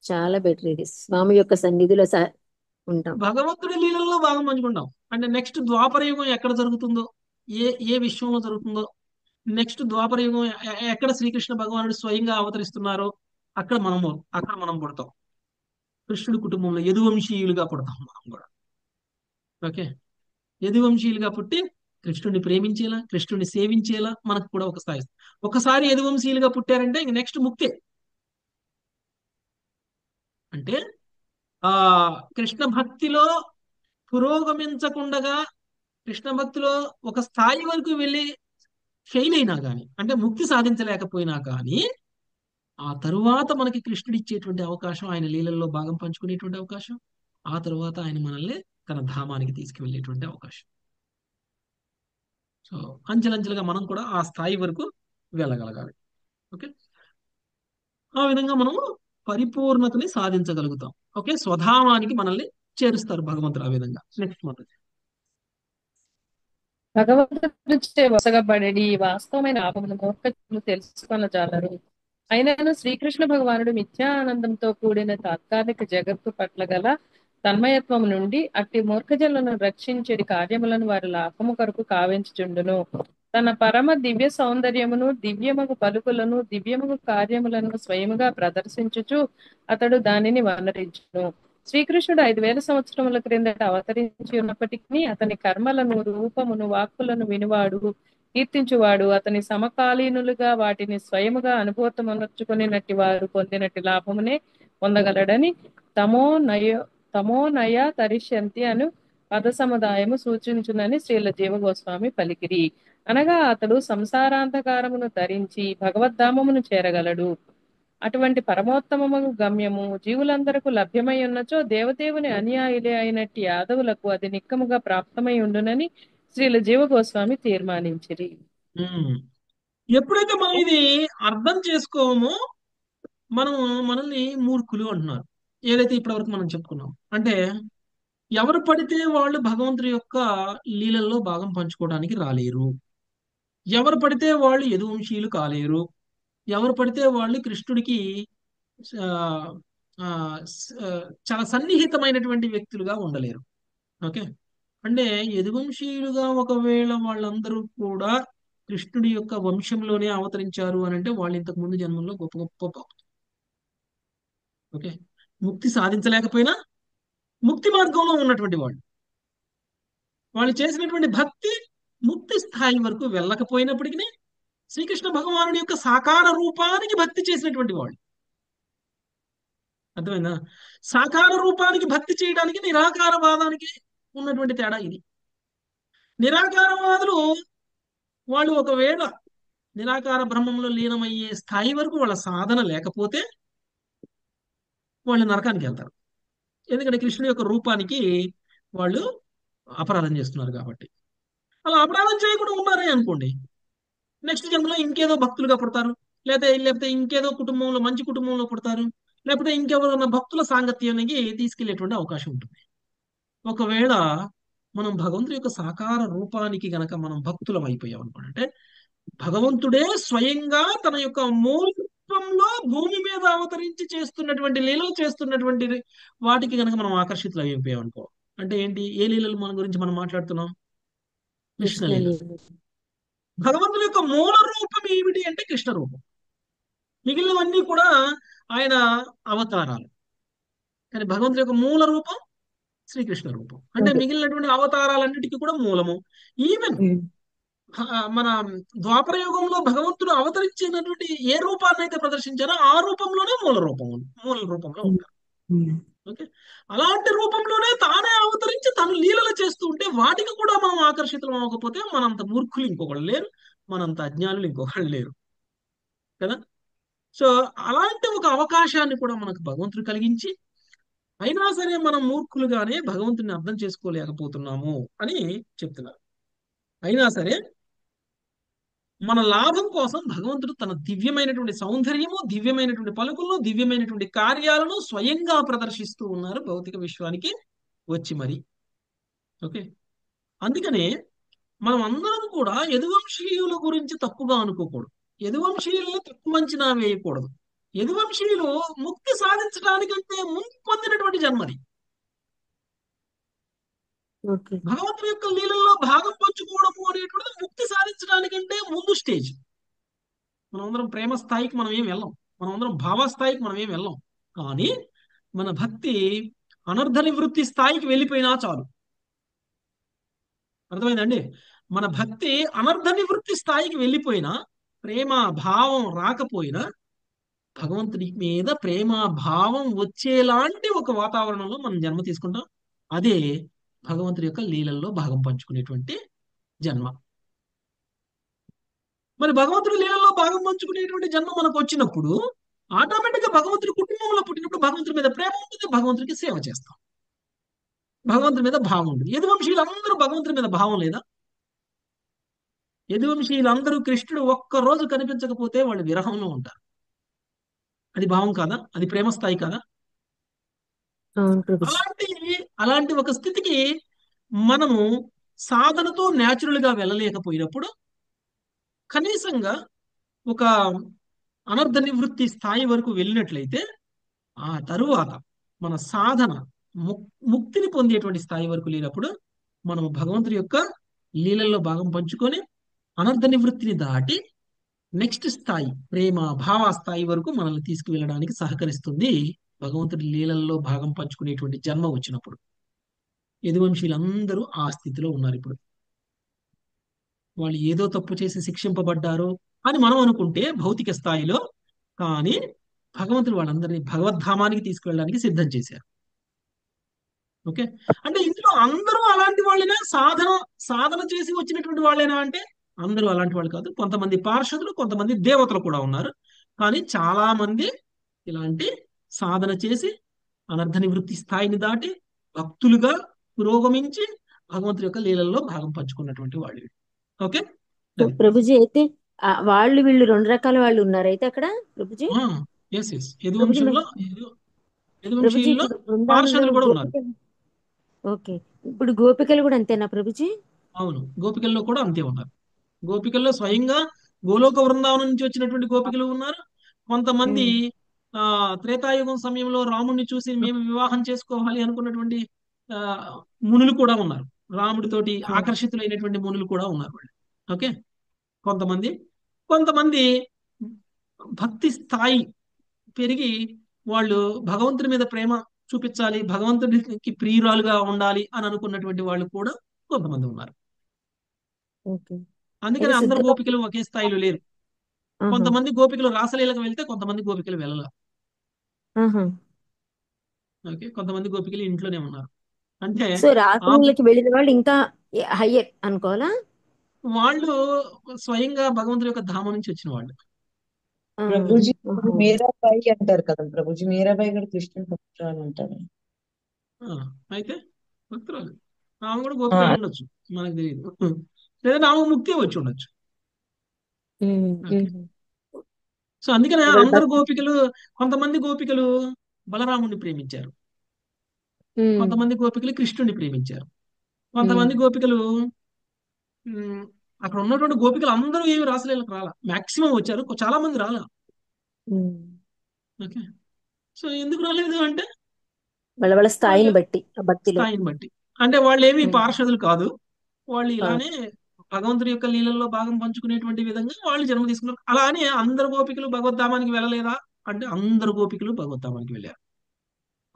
చాలా బెటర్. ఇది స్వామి యొక్క సన్నిధిలో ఉంటాం. భగవంతుడి లీలల్లో భాగం పంచుకుంటాం. అంటే నెక్స్ట్ ద్వాపర యుగం ఎక్కడ జరుగుతుందో, ఏ ఏ విశ్వంలో జరుగుతుందో, నెక్స్ట్ ద్వాపర యుగం ఎక్కడ శ్రీకృష్ణ భగవానుడు స్వయంగా అవతరిస్తున్నారో అక్కడ మనం పుడతాం. కృష్ణుడి కుటుంబంలో యదువంశీయులుగా పుడతాం మనం కూడా. ఓకే, యదువంశీయులుగా పుట్టి కృష్ణుడిని ప్రేమించేలా, కృష్ణుడిని సేవించేలా మనకు కూడా ఒక స్థాయి. ఒకసారి యదువంశీయులుగా పుట్టారంటే ఇంక నెక్స్ట్ ముక్తే. అంటే ఆ కృష్ణ భక్తిలో పురోగమించకుండగా, కృష్ణ భక్తిలో ఒక స్థాయి వరకు వెళ్ళి ఫెయిల్ అయినా కానీ, అంటే ముక్తి సాధించలేకపోయినా కానీ, ఆ తరువాత మనకి కృష్ణుడు ఇచ్చేటువంటి అవకాశం, ఆయన లీలల్లో భాగం పంచుకునేటువంటి అవకాశం, ఆ తరువాత ఆయన మనల్ని తన ధామానికి తీసుకువెళ్ళేటువంటి అవకాశం. సో అంచెలంచెలుగా మనం కూడా ఆ స్థాయి వరకు వెళ్ళగలగాలి. ఓకే, ఆ విధంగా మనము పరిపూర్ణతని సాధించగలుగుతాం. ఓకే, స్వధామానికి మనల్ని చేరుస్తారు భగవంతుడు ఆ విధంగా. నెక్స్ట్ మంత్ భగవంతుడిచే వసగబడి వాస్తవమైన ఆపమును మూర్ఖజనులు తెలుసుకొనజాలరు. అయినను శ్రీకృష్ణ భగవానుడు మిథ్యా ఆనందంతో కూడిన తాత్కాలిక జగత్తు పట్ల గల తన్మయత్వము నుండి అట్టి మూర్ఖజనులను రక్షించేది కార్యములను వారి లాభము కొరకు కావించుచుండును. తన పరమ దివ్య సౌందర్యమును, దివ్యమగు పలుకులను, దివ్యమగు కార్యములను స్వయముగా ప్రదర్శించుచు అతడు దానిని వర్ణరించును. శ్రీకృష్ణుడు 5000 సంవత్సరముల క్రిందట అవతరించి ఉన్నప్పటికీ అతని కర్మలను, రూపమును, వాక్కులను వినివాడు, కీర్తించువాడు అతని సమకాలీనులుగా వాటిని స్వయముగా అనుభూతమనర్చుకునేనట్టి వారు పొందినట్టి లాభమునే పొందగలడని తమోనయ తరిష్యంతి అను పద సముదాయము సూచించునని శ్రీల జీవ గోస్వామి పలికిరి. అనగా అతడు సంసారాంధకారమును ధరించి భగవద్ధామమును చేరగలడు. అటువంటి పరమోత్తమము గమ్యము జీవులందరకు లభ్యమై ఉన్నచో దేవదేవుని అనుయాయులే అయినట్టి యాదవులకు అది నిక్కముగా ప్రాప్తమై ఉండునని శ్రీల జీవ గోస్వామి తీర్మానించిరి. ఉమ్. ఎప్పుడైతే మనం ఇది అర్థం చేసుకోమో మనం మనల్ని మూర్ఖులు అంటున్నారు. ఏదైతే ఇప్పటివరకు మనం చెప్పుకున్నాం అంటే ఎవరు పడితే వాళ్ళు భగవంతుడి యొక్క లీలల్లో భాగం పంచుకోవడానికి రాలేరు. ఎవరు పడితే వాళ్ళు యదువంశీయులు కాలేరు. ఎవరు పడితే వాళ్ళు కృష్ణుడికి ఆ, ఆ, చాలా సన్నిహితమైనటువంటి వ్యక్తులుగా ఉండలేరు. ఓకే. అంటే యదువంశీయులుగా ఒకవేళ వాళ్ళందరూ కూడా కృష్ణుడి యొక్క వంశంలోనే అవతరించారు అని అంటే వాళ్ళు ఇంతకు ముందు జన్మల్లో గొప్ప గొప్ప భక్తులు. ఓకే. ముక్తి సాధించలేకపోయినా ముక్తి మార్గంలో ఉన్నటువంటి వాళ్ళు వాళ్ళు చేసినటువంటి భక్తి ముక్తి స్థాయి వరకు వెళ్ళకపోయినప్పటికీ శ్రీకృష్ణ భగవానుడి యొక్క సాకార రూపానికి భక్తి చేసినటువంటి వాళ్ళు. అర్థమైందా? సాకార రూపానికి భక్తి చేయడానికి నిరాకారవాదానికి ఉన్నటువంటి తేడా ఇది. నిరాకారవాదులు వాళ్ళు ఒకవేళ నిరాకార బ్రహ్మంలో లీనమయ్యే స్థాయి వరకు వాళ్ళ సాధన లేకపోతే వాళ్ళు నరకానికి వెళ్తారు. ఎందుకంటే కృష్ణుడి యొక్క రూపానికి వాళ్ళు అపరాధం చేస్తున్నారు కాబట్టి. అలా అపరాధం చేయకుండా ఉన్నారే అనుకోండి, నెక్స్ట్ జన్మలో ఇంకేదో భక్తులుగా పుడతారు, లేకపోతే ఇంకేదో కుటుంబంలో మంచి కుటుంబంలో పుడతారు, లేకపోతే ఇంకెవరైనా భక్తుల సాంగత్యానికి తీసుకెళ్లేటువంటి అవకాశం ఉంటుంది. ఒకవేళ మనం భగవంతుడి యొక్క సాకార రూపానికి గనక మనం భక్తులం అయిపోయాం అనుకోండి, అంటే భగవంతుడే స్వయంగా తన యొక్క మూలత్వంలో భూమి మీద అవతరించి చేస్తున్నటువంటి లీలలు చేస్తున్నటువంటి వాటికి గనక మనం ఆకర్షితులు అయిపోయాం అనుకో, అంటే ఏంటి, ఏ లీలలు మన గురించి మనం మాట్లాడుతున్నాం? కృష్ణ కృష్ణ లీల. లీల. భగవంతుడి యొక్క మూల రూపం ఏమిటి అంటే కృష్ణ రూపం. మిగిలినవన్నీ కూడా ఆయన అవతారాలు. కానీ భగవంతుడి యొక్క మూల రూపం శ్రీకృష్ణ రూపం. అంటే అదే. మిగిలినటువంటి అవతారాలన్నిటికీ కూడా మూలము. ఈవెన్ మన ద్వాపర యుగంలో భగవంతుడు అవతరించినటువంటి ఏ రూపాన్ని అయితే ప్రదర్శించారో ఆ రూపంలోనే మూల రూపంలో ఉంటారు. ఓకే. అలాంటి రూపంలోనే తానే అవతరించి తను లీలలు చేస్తూ ఉంటే వాటికి కూడా మనం ఆకర్షితులం అవ్వకపోతే మనంత మూర్ఖులు ఇంకొకళ్ళు లేరు, మనంత అజ్ఞానులు ఇంకొకళ్ళు లేరు కదా. సో అలాంటి ఒక అవకాశాన్ని కూడా మనకు భగవంతుడు కలిగించి, అయినా సరే మనం మూర్ఖులుగానే భగవంతుడిని అర్థం చేసుకోలేకపోతున్నాము అని చెప్తున్నారు. అయినా సరే మన లాభం కోసం భగవంతుడు తన దివ్యమైనటువంటి సౌందర్యము, దివ్యమైనటువంటి పలుకులను, దివ్యమైనటువంటి కార్యాలను స్వయంగా ప్రదర్శిస్తూ ఉన్నారు భౌతిక విశ్వానికి వచ్చి మరి. ఓకే. అందుకనే మనం అందరం కూడా యదువంశీయుల గురించి తప్పుగా అనుకోకూడదు. యదువంశీయులను తక్కువ అంచనా వేయకూడదు. యదువంశీయులు ముక్తి సాధించడానికంటే ముందు పొందినటువంటి జన్మది. ఓకే. భగవంతుని యొక్క లీలల్లో భాగం పంచుకోవడము అనేటువంటిది ముక్తి సాధించడానికంటే ముందు స్టేజ్. మనం అందరం ప్రేమ స్థాయికి మనం ఏం వెళ్ళాం, మనం అందరం భావ స్థాయికి మనం ఏం వెళ్ళాం. కానీ మన భక్తి అనర్ధ నివృత్తి స్థాయికి వెళ్ళిపోయినా చాలు. అర్థమైందండి? మన భక్తి అనర్ధ నివృత్తి స్థాయికి వెళ్ళిపోయినా, ప్రేమ భావం రాకపోయినా, భగవంతుడి మీద ప్రేమ భావం వచ్చేలాంటి ఒక వాతావరణంలో మనం జన్మ తీసుకుంటాం. అదే భగవంతుడి యొక్క లీలల్లో భాగం పంచుకునేటువంటి జన్మ. మరి భగవంతుడి లీలల్లో భాగం పంచుకునేటువంటి జన్మ మనకు వచ్చినప్పుడు ఆటోమేటిక్ గా భగవంతుడి కుటుంబంలో పుట్టినప్పుడు భగవంతుడి మీద ప్రేమ ఉంటుంది, భగవంతుడికి సేవ చేస్తాం, భగవంతుడి మీద భావం ఉంటుంది. యదువంశీయులందరూ భగవంతుడి మీద భావం లేదా? యదువంశీయులందరూ కృష్ణుడు ఒక్క రోజు కనిపించకపోతే వాళ్ళు విరహంలో ఉంటారు. అది భావం కాదా? అది ప్రేమ స్థాయి కాదా? అవును ప్రభుజీ. అలాంటి ఒక స్థితికి మనము సాధనతో న్యాచురల్ గా వెళ్ళలేకపోయినప్పుడు కనీసంగా ఒక అనర్ధ నివృత్తి స్థాయి వరకు వెళ్ళినట్లయితే ఆ తరువాత మన సాధన ముక్తిని పొందేటువంటి స్థాయి వరకు లేనప్పుడు మనం భగవంతుడి యొక్క లీలల్లో భాగం పంచుకొని అనర్ధ నివృత్తిని దాటి నెక్స్ట్ స్థాయి ప్రేమ భావ స్థాయి వరకు మనల్ని తీసుకువెళ్ళడానికి సహకరిస్తుంది భగవంతుడి లీలల్లో భాగం పంచుకునేటువంటి జన్మ వచ్చినప్పుడు. యదువంశీయులందరూ ఆ స్థితిలో ఉన్నారు ఇప్పుడు. వాళ్ళు ఏదో తప్పు చేసి శిక్షింపబడ్డారు అని మనం అనుకుంటే భౌతిక స్థాయిలో, కానీ భగవంతుడు వాళ్ళందరినీ భగవద్ధామానికి తీసుకువెళ్ళడానికి సిద్ధం చేశారు. ఓకే. అంటే ఇందులో అందరూ అలాంటి వాళ్ళేనా? సాధన చేసి వచ్చినటువంటి వాళ్ళేనా అంటే అందరూ అలాంటి వాళ్ళు కాదు. కొంతమంది పార్షదులు, కొంతమంది దేవతలు కూడా ఉన్నారు. కానీ చాలా మంది ఇలాంటి సాధన చేసి అనర్థ నివృత్తి స్థాయిని దాటి భక్తులుగా పురోగమించి భగవంతుడి యొక్క లీలల్లో భాగం పంచుకున్నటువంటి వాళ్ళు. ఓకే, సో అది. ప్రభుజీ అయితే వాళ్ళు వీళ్ళు రెండు రకాల వాళ్ళు ఉన్నారు అయితే అక్కడ ప్రభుజీ. ఎస్ ఎస్ ప్రభుజీ యదువంశంలో ప్రభుజీ యదువంశీయుల్లో ఇప్పుడు బృందావనంలో పార్షదులు కూడా ఉన్నారు. గోపికలు, ఓకే, ఇప్పుడు గోపికలు కూడా అంతేనా ప్రభుజీ? అవును, గోపికల్లో కూడా అంతే ఉన్నారు. గోపికల్లో స్వయంగా గోలోక వృందావనం నుంచి వచ్చినటువంటి గోపికలు ఉన్నారు. కొంతమంది త్రేతాయుగం సమయంలో రాముడిని చూసి మేము వివాహం చేసుకోవాలి అనుకున్నటువంటి ఆ మునులు కూడా ఉన్నారు. రాముడితోటి ఆకర్షితులైనటువంటి మునులు కూడా ఉన్నారు వాళ్ళు. ఓకే, కొంతమంది కొంతమంది భక్తి స్థాయి పెరిగి వాళ్ళు భగవంతుడి మీద ప్రేమ చూపించాలి, భగవంతుడికి ప్రియురాలుగా ఉండాలి అని అనుకున్నటువంటి వాళ్ళు కూడా కొంతమంది ఉన్నారు. ఓకే, అందుకని అయితే అందరు శుద్ధ గోపికలు ఒకే స్థాయిలో లేరు. ఆహా, కొంతమంది గోపికలు రాసలీలకు వెళ్తే కొంతమంది గోపికలు వెళ్ళాల. ఆహా. ఓకే, కొంతమంది గోపికలు ఇంట్లోనే ఉన్నారు. అంటే సో ఆ రాసలీలకి వెళ్ళిన వాళ్ళు ఇంకా హయ్యర్ అనుకోవాలా? వాళ్ళు స్వయంగా భగవంతుడి యొక్క ధామం నుంచి వచ్చిన వాళ్ళు. ఆ, ప్రభుజీ ఇప్పుడు ఆహా. మీరాబాయి అంటారు కదా ప్రభుజీ, మీరాబాయి కూడా కృష్ణుని భక్తురాలు అంటారు. ఆ, అయితే భక్తురాలు ఆమె కూడా గోపిక అయి ఉండొచ్చు, మనకు తెలియదు. లేదా ఆమె ముక్తి వచ్చి ఉండొచ్చు. ఉమ్, ఓకే, ఉమ్, సో అందుకనే ఇవాళ అందరు గోపికలు, కొంతమంది గోపికలు బలరాముడిని ప్రేమించారు, ఉమ్, కొంతమంది గోపికలు కృష్ణుడిని ప్రేమించారు, ఉమ్, కొంతమంది గోపికలు ఉమ్, అక్కడ ఉన్నటువంటి గోపికలు అందరూ ఏమి రాసలీలకు రాలా, మాక్సిమం వచ్చారు, చాలా మంది రాలా. ఉమ్. ఓకే, సో ఎందుకు రాలేదు అంటే వాళ్ళ వాళ్ళ వాళ్ళ స్థాయిని బట్టి ఆ భక్తిలో. స్థాయిని బట్టి. అంటే వాళ్ళు ఏమి ఉమ్, పార్షదులు కాదు, వాళ్ళు కాదు. ఇలానే భగవంతుడి యొక్క లీలల్లో భాగం పంచుకునేటువంటి విధంగా వాళ్ళు జన్మ తీసుకున్నారు. అలా అని అందరు గోపికలు భగవద్ధామానికి వెళ్ళలేదా అంటే అందరు గోపికలు భగవద్ధామానికి వెళ్ళారు.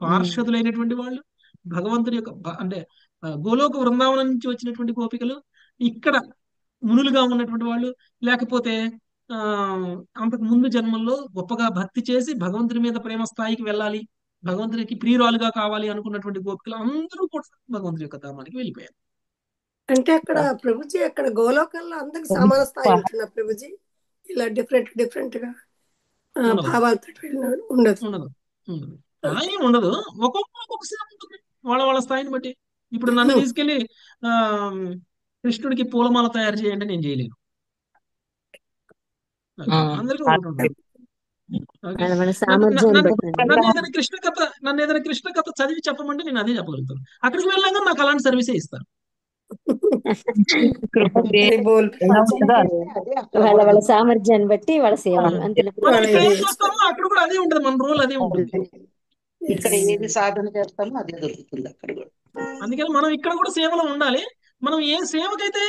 ఉమ్, పార్షదులైనటువంటి వాళ్ళు భగవంతుడి యొక్క అంటే గోలోక వృందావనం నుంచి వచ్చినటువంటి గోపికలు, ఇక్కడ మునులుగా ఉన్నటువంటి వాళ్ళు, లేకపోతే ఆ అంతకు ముందు జన్మల్లో గొప్పగా భక్తి చేసి భగవంతుడి మీద ప్రేమ స్థాయికి వెళ్ళాలి, భగవంతుడికి ప్రియురాలుగా కావాలి అనుకున్నటువంటి గోపికలు అందరూ కూడా భగవంతుడి యొక్క ధామానికి వెళ్ళిపోయారు. అంటే అక్కడ ప్రభుజీ అక్కడ గోలోకంలో అందరికి సమాన స్థాయి ఉంటుందా ప్రభుజీ? ఇలా డిఫరెంట్ డిఫరెంట్ గా ఉండదు భావాలతో వెళ్ళినాడు ఉండదు. ఉండదు ఉండదు అలా ఏమి ఉండదు. ఒక్కొక్క సేవ ఉంటుంది వాళ్ళ వాళ్ళ స్థాయిని బట్టి. ఇప్పుడు నన్ను తీసుకెళ్లి ఆ కృష్ణుడికి పూలమాల తయారు చేయండి, నేను చేయలేను. ఓకే, అందరికీ ఒకటి ఉంటుంది. ఓకే, వాళ్ళ వాళ్ళ సామర్థ్యాన్ని బట్టి. నన్ను ఏదైనా కృష్ణ కథ చదివి చెప్పమంటే నేను అదే చెప్పగలుగుతాను. అక్కడికి వెళ్ళాక నాకు అలాంటి సర్వీసే ఇస్తారు. హరి బోల్ వాళ్ళ వాళ్ళ సామర్థ్యాన్ని బట్టి వాళ్ళ సేవలు అంతేనా మనం వాళ్ళ ఇక్కడ ప్రభుజీ? ఏం ఇది చేస్తామో అక్కడ కూడా అదే ఉంటుంది, మన రోల్ అదే ఉంటుంది. ఇక్కడ ఏది సాధన చేస్తామో అదే దొరుకుతుంది అక్కడ కూడా. అందుకని మనం ఇక్కడ కూడా సేవలో ఉండాలి. మనం ఏ సేవకైతే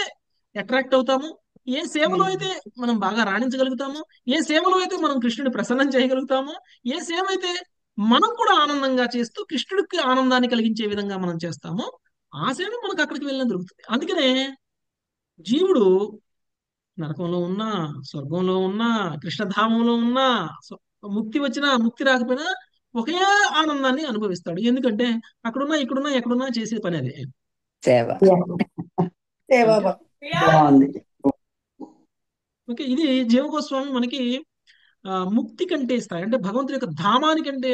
అట్రాక్ట్ అవుతామో, ఏ సేవలో అయితే మనం బాగా రాణించగలుగుతామో, ఏ సేవలో అయితే మనం కృష్ణుడిని ప్రసన్నం చేయగలుగుతామో, ఏ సేవ అయితే మనం కూడా ఆనందంగా చేస్తూ కృష్ణుడికి ఆనందాన్ని కలిగించే విధంగా మనం చేస్తామో, ఆ సేవ మనకు అక్కడికి వెళ్ళిన దొరుకుతుంది. అందుకనే జీవుడు నరకంలో ఉన్నా, స్వర్గంలో ఉన్నా, కృష్ణధామంలో ఉన్నా, ముక్తి వచ్చినా ముక్తి రాకపోయినా ఒకే ఆనందాన్ని అనుభవిస్తాడు. ఎందుకంటే అక్కడున్నా ఇక్కడున్నా ఎక్కడున్నా చేసే పని అదే. సేవ. సేవాభావం. ఓకే, ఇది జీవగోస్వామి మనకి ముక్తి కంటే స్థాయి అంటే భగవంతుడి యొక్క ధామానికంటే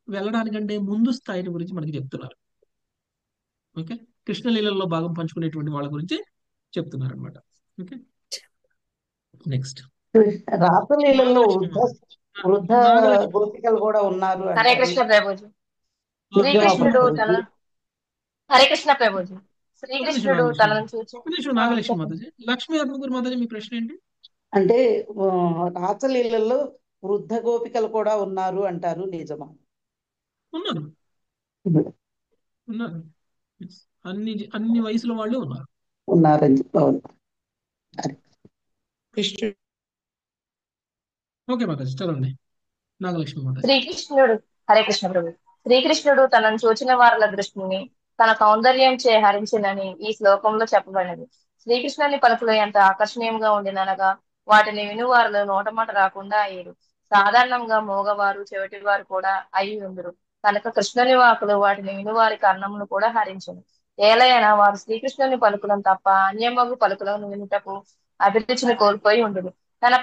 వెళ్ళడానికంటే ముందు స్థాయిని గురించి మనకి చెప్తున్నారు. ఓకే, కృష్ణలీలలో భాగం పంచుకునేటువంటి వాళ్ళ గురించి చెప్తున్నారు అనమాట. ఓకే, నెక్స్ట్ రాసలీలలో వృద్ధ నాగలక్ష్మి. గోపికలు కూడా ఉన్నారు హరే అంటారు. కృష్ణ ప్రభుజీ. శ్రీకృష్ణుడు తన హరే కృష్ణ ప్రభుజీ. శ్రీకృష్ణుడు తనను చూచి నాగలక్ష్మి మాతాజీ, లక్ష్మీ అద్భుగురు మాతాజీ, మీ ప్రశ్న ఏంటి? అంటే రాసలీలలో వృద్ధ గోపికలు కూడా ఉన్నారు అంటారు, నిజమా? ఉన్నారు ఉన్నారు అన్ని వయసుల వాళ్ళు ఉన్నారు. ఉన్నారని చెప్పారు. కృష్ణుడు ఓకే మాతాజీ, చదవండి నాగలక్ష్మి మాతాజీ. శ్రీకృష్ణుడు హరే కృష్ణ ప్రభు. శ్రీకృష్ణుడు తనను చూచిన వారుల దృష్టిని తన సౌందర్యం చే హరించినని ఈ శ్లోకంలో చెప్పబడినది. శ్రీకృష్ణుని పలుకులు ఎంత ఆకర్షణీయంగా ఉండిననగా వాటిని వినువారులు నోటమాట రాకుండా అయ్యారు. సాధారణంగా మోగవారు చెవిటివారు కూడా అయి ఉందరు కనుక కృష్ణుని వాకులు వాటిని వినువారి కర్ణమును కూడా హరించను. ఏలైనా వారు శ్రీకృష్ణుని పలుకులను తప్ప అన్యమగు పలుకులను వినుటకు అభిరుచిని కోల్పోయి ఉండదు. తన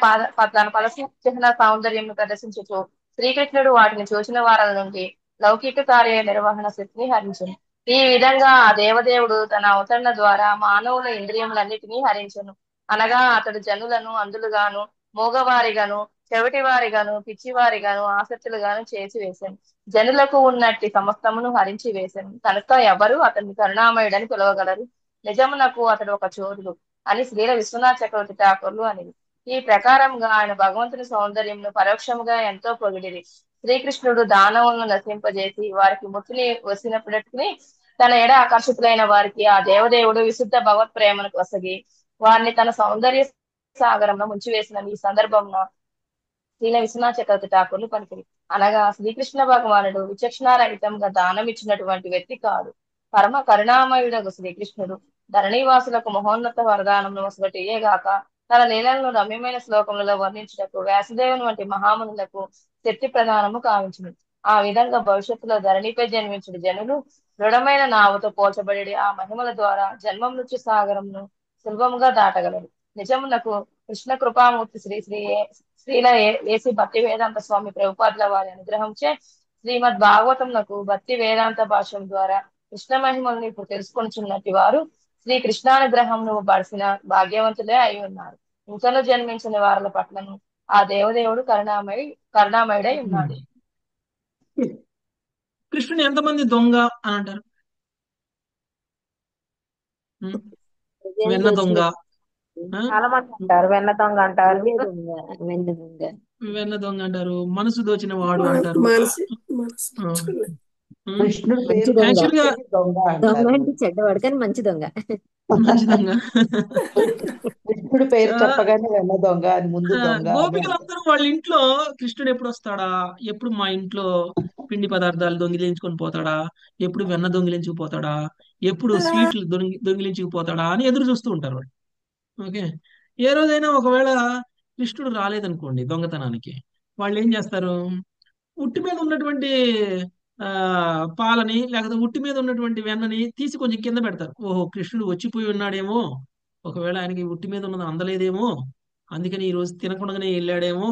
పద చిహ్న సౌందర్యం ప్రదర్శించుతూ శ్రీకృష్ణుడు వాటిని చూసిన వారల నుండి లౌకిక కార్య నిర్వహణ శక్తిని హరించును. ఈ విధంగా ఆ దేవదేవుడు తన అవతరణ ద్వారా మానవుల ఇంద్రియములన్నిటినీ హరించును. అనగా అతడు జనులను అందులుగాను, మూగవారిగాను, చెవిటివారిగాను, పిచ్చివారిగాను, ఆసక్తులుగాను చేసి వేశాను. జనులకు ఉన్నట్టి సమస్తమును హరించి వేశాను. కనుక ఎవరు అతన్ని కరుణామయుడని పిలవగలరు. నిజమునకు అతడు ఒక చోరుడు అని శ్రీల విశ్వనాథ చక్రవర్తి ఠాకూర్లు అనేది. ఈ ప్రకారంగా ఆయన భగవంతుని సౌందర్యంను పరోక్షముగా ఎంతో పొగిడిరి. శ్రీకృష్ణుడు దానవులను నశింపజేసి వారికి ముక్తిని వచ్చినప్పటికీ తన ఎడ ఆకర్షితులైన వారికి ఆ దేవదేవుడు విశుద్ధ భగవత్ ప్రేమను వసగి వారిని తన సౌందర్య సాగరంలో ముంచివేసిన ఈ సందర్భంలో శ్రీల విశ్వనాథ చక్రవర్తి ఠాకూర్లు పలికిరి. అనగా శ్రీకృష్ణ భగవానుడు విచక్షణారహితంగా దానం ఇచ్చినటువంటి వ్యక్తి కాదు. పరమ కరుణామయుడగు శ్రీకృష్ణుడు ధరణీవాసులకు మహోన్నత వరదానం వసగటియేగాక తన లీలలను రమ్యమైన శ్లోకములలో వర్ణించుటకు వ్యాసదేవుని వంటి మహామునులకు శక్తి ప్రదానము కావించును. ఆ విధంగా భవిష్యత్తులో ధరణిపై జన్మించిన జనులు దృఢమైన నావుతో పోల్చబడి ఆ మహిమల ద్వారా జన్మ మృత్యు సాగరంను సులభముగా దాటగలరు. నిజమునకు కృష్ణ కృపామూర్తి శ్రీల ఏసి భక్తి వేదాంత స్వామి ప్రభుపాదుల వారి అనుగ్రహంచే శ్రీమద్ భాగవతమునకు భక్తి వేదాంత భాష్యం ద్వారా కృష్ణ మహిమల్ని ఇప్పుడు తెలుసుకొనిచున్నట్టు వారు శ్రీ కృష్ణానుగ్రహంను బడిసిన భాగ్యవంతులే అయి ఉన్నారు. ఇంకను జన్మించిన వారుల పట్లను ఆ దేవదేవుడు కరుణామయుడై ఉన్నాడు. కృష్ణుని ఎంతమంది దొంగ అని అంటారు? వెన్న దొంగ, చాలా మంది అంటారు. వెన్న దొంగ అంటారు, వెన్న దొంగ అంటారు, మనసు దోచిన వాడు అంటారు. కృష్ణుడు మంచి పేరు దొంగ. యాక్చువల్ గా దొంగ దొంగ అంటారు. అంటే చెడ్డవాడు కానీ మంచి దొంగ. మంచి దొంగ. కృష్ణుడు పేరు చెప్పగానే వెన్న దొంగ అని ముందు దొంగ అని అంటారు. గోపికలందరూ వాళ్ళ ఇంట్లో కృష్ణుడు ఎప్పుడు వస్తాడా, ఎప్పుడు మా ఇంట్లో పిండి పదార్థాలు దొంగిలించుకొని పోతాడా, ఎప్పుడు వెన్న దొంగిలించుకుపోతాడా, ఎప్పుడు స్వీట్లు దొంగిలించుకుపోతాడా అని ఎదురు చూస్తూ ఉంటారు వాళ్ళు. ఓకే, ఏ రోజైనా ఒకవేళ కృష్ణుడు రాలేదనుకోండి దొంగతనానికి, వాళ్ళు ఏం చేస్తారు? ఉట్టి మీద ఉన్నటువంటి ఆ పాలని, లేకపోతే ఉట్టి మీద ఉన్నటువంటి వెన్నని తీసి కొంచెం కింద పెడతారు. ఓహో, కృష్ణుడు వచ్చిపోయి ఉన్నాడేమో, ఒకవేళ ఆయనకి ఉట్టి మీద ఉన్నది అందలేదేమో, అందుకని ఈ రోజు తినకుండానే వెళ్ళాడేమో,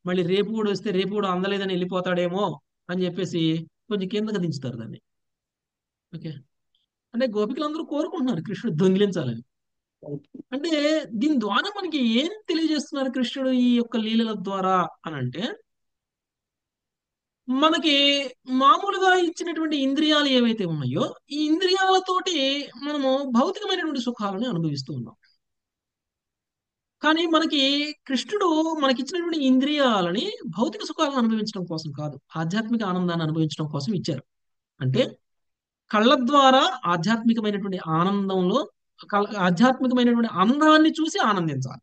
మళ్ళీ రేపు కూడా వస్తే రేపు కూడా అందలేదని వెళ్ళిపోతాడేమో అని చెప్పేసి కొంచెం కిందకి దించుతారు దాన్ని. ఓకే, అంటే గోపికలందరూ కోరుకుంటున్నారు కృష్ణుడు దొంగిలించాలని. అంటే దీని ద్వారా మనకి ఏం తెలియజేస్తున్నారు కృష్ణుడు ఈ యొక్క లీలల ద్వారా అని అంటే, మనకి మామూలుగా ఇచ్చినటువంటి ఇంద్రియాలు ఏవైతే ఉన్నాయో ఈ ఇంద్రియాలతోటి మనము భౌతికమైనటువంటి సుఖాలను అనుభవిస్తూ ఉన్నాం. కానీ మనకి కృష్ణుడు మనకిచ్చినటువంటి ఇంద్రియాలని భౌతిక సుఖాలను అనుభవించడం కోసం కాదు, ఆధ్యాత్మిక ఆనందాన్ని అనుభవించడం కోసం ఇచ్చారు. అంటే కళ్ళ ద్వారా ఆధ్యాత్మికమైనటువంటి ఆనందంలో ఆధ్యాత్మికమైనటువంటి అందాన్ని చూసి ఆనందించాలి,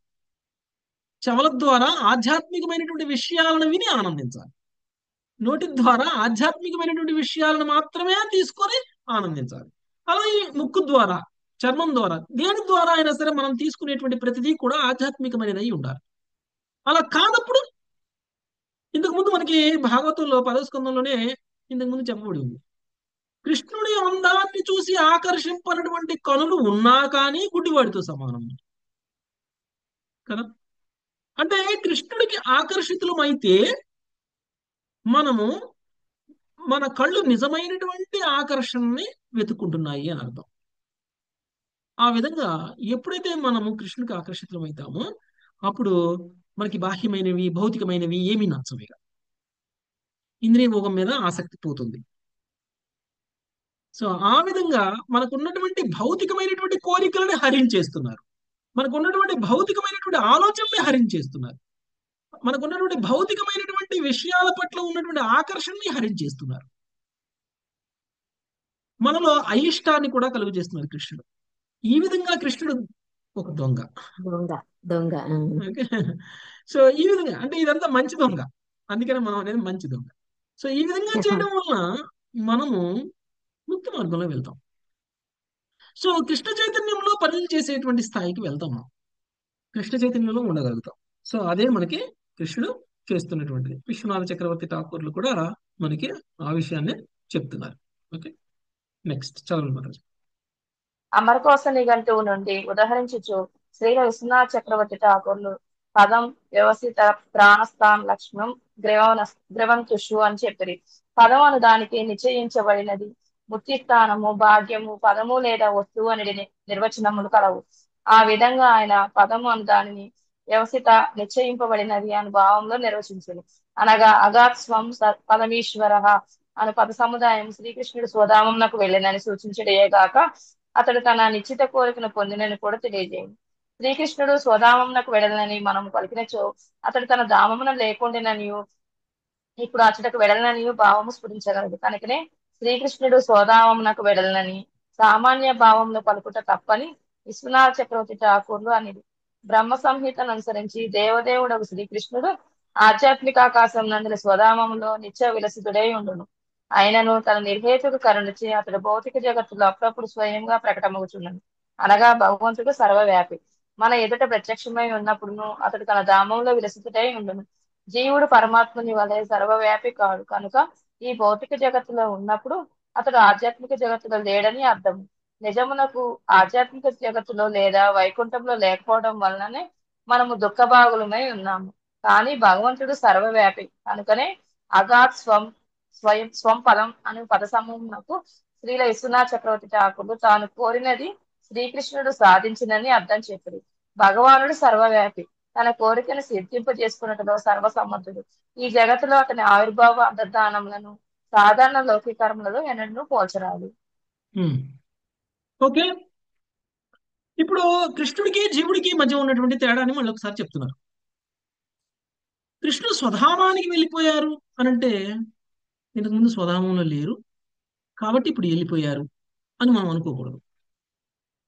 చెవుల ద్వారా ఆధ్యాత్మికమైనటువంటి విషయాలను విని ఆనందించాలి, నోటి ద్వారా ఆధ్యాత్మికమైనటువంటి విషయాలను మాత్రమే తీసుకొని ఆనందించాలి. అలాగే ముక్కు ద్వారా, చర్మం ద్వారా, దేని ద్వారా అయినా సరే మనం తీసుకునేటువంటి ప్రతిదీ కూడా ఆధ్యాత్మికమైనది అయి ఉండాలి. అలా కానప్పుడు ఇంతకు ముందు మనకి భాగవతంలో 10వ స్కందంలోనే ఇంతకు ముందు చెప్పబడి ఉంది, కృష్ణుడి అందాన్ని చూసి ఆకర్షింపనటువంటి కనులు ఉన్నా కానీ గుడ్డివాడితో సమానం కదా. అంటే కృష్ణుడికి ఆకర్షితులమైతే మనము మన కళ్ళు నిజమైనటువంటి ఆకర్షణని వెతుక్కుంటున్నాయి అని అర్థం. ఆ విధంగా ఎప్పుడైతే మనము కృష్ణుడికి ఆకర్షితులమవుతామో అప్పుడు మనకి బాహ్యమైనవి భౌతికమైనవి ఏమీ నచ్చవు. ఇంద్రియ భోగం మీద ఆసక్తి పోతుంది. సో ఆ విధంగా మనకున్నటువంటి భౌతికమైనటువంటి కోరికలని హరించేస్తున్నారు, మనకున్నటువంటి భౌతికమైనటువంటి ఆలోచనల్ని హరించేస్తున్నారు, మనకున్నటువంటి భౌతికమైనటువంటి విషయాల పట్ల ఉన్నటువంటి ఆకర్షణని హరించేస్తున్నారు, మనలో అయిష్టాన్ని కూడా కలుగు చేస్తున్నారు కృష్ణుడు. ఈ విధంగా కృష్ణుడు ఒక దొంగ. దొంగ దొంగ. ఓకే, సో ఈ విధంగా అంటే ఇదంతా మంచి దొంగ, అందుకనే మనం అనేది మంచి దొంగ. సో ఈ విధంగా చేయడం వల్ల మనము ముక్తి మార్గంలో వెళ్తాం. సో కృష్ణ చైతన్యంలో పనులు చేసేటువంటి స్థాయికి వెళ్తాం, మనం కృష్ణ చైతన్యంలో ఉండగలుగుతాం. సో అదే మనకి కృష్ణుడు చేస్తున్నటువంటిది. విశ్వనాథ చక్రవర్తి ఠాకూర్లు కూడా మనకి ఆ విషయాన్ని చెప్తున్నారు. ఓకే, నెక్స్ట్ చదవండి మాతాజీ. అమరకోశ నిఘంటువు నుండి ఉదహరించుచు శ్రీల విశ్వనాథ చక్రవర్తి ఠాకూర్లు పదం వ్యవస్థిత ప్రాణస్థాన లక్ష్మణం గ్రవంతుషు అని చెప్పిరి. పదం అను దానికి నిశ్చయించబడినది. ముక్తి స్థానము, భాగ్యము, పదము లేదా వస్తువు అనేది నిర్వచనములు కలవు. ఆ విధంగా ఆయన పదము అను దానిని వ్యవస్థిత నిశ్చయింపబడినది అను భావంలో నిర్వచించింది. అనగా అగాత్ స్వం పదమీశ్వర అను పద సముదాయం శ్రీకృష్ణుడు స్వధామంకు వెళ్ళినని సూచించడేగాక అతడు తన నిశ్చిత కోరికను పొందినని కూడా తెలియజేయండి. శ్రీకృష్ణుడు స్వధామంకు వెళ్ళనని మనము పలికినచో అతడు తన ధామమున లేకుండాననియు ఇప్పుడు అతడికి వెడలననియు భావము స్ఫురించగలదు. కనుకనే శ్రీకృష్ణుడు స్వధామమునకు వెడలనని సామాన్య భావంలో పలుకుట తప్పని విశ్వనాథ చక్రవర్తి ఠాకూర్లు అనేది. బ్రహ్మ సంహితను అనుసరించి దేవదేవుడు శ్రీకృష్ణుడు ఆధ్యాత్మిక ఆకాశం నందుల స్వధామంలో నిత్య విలసితుడై ఉండును. ఆయనను తన నిర్హేతుకు కరుణించి అతడు భౌతిక జగత్తులో అప్పుడప్పుడు స్వయంగా ప్రకటమవుతున్నాడు. అనగా భగవంతుడు సర్వవ్యాపి మన ఎదుట ప్రత్యక్షమై ఉన్నప్పుడును అతడు తన ధామంలో విలసితుడై ఉండును. జీవుడు పరమాత్ముని వలె సర్వవ్యాపి కాడు కనుక ఈ భౌతిక జగత్తులో ఉన్నప్పుడు అతడు ఆధ్యాత్మిక జగత్తులో లేడని అర్థం. నిజమునకు ఆధ్యాత్మిక జగత్తులో లేదా వైకుంఠంలో లేకపోవడం వలననే మనము దుఃఖభాగులమై ఉన్నాము. కానీ భగవంతుడు సర్వవ్యాపి కనుకనే అగాత్ స్వం పదం అనే పద సమూహమునకు శ్రీల విశ్వనాథ చక్రవర్తి ఠాకూర్లు తాను కోరినది శ్రీకృష్ణుడు సాధించినని అర్థం చెప్పారు. భగవానుడు సర్వవ్యాపి, తన కోరికను సిద్ధింపజేసుకున్నట్టులో సర్వసమ్మతుడు. ఈ జగత్తులో అతని ఆవిర్భావ అంతర్ధానములను సాధారణ లౌకికర్మలలో ఎన్నడూ పోల్చరాదు. ఓకే, ఇప్పుడు కృష్ణుడికి జీవుడికి మధ్య ఉన్నటువంటి తేడాని మళ్ళీ ఒకసారి చెప్తున్నారు. కృష్ణుడు స్వధామానికి వెళ్ళిపోయారు అనంటే ఇంతకుముందు స్వధామంలో లేరు కాబట్టి ఇప్పుడు వెళ్ళిపోయారు అని మనం అనుకోకూడదు.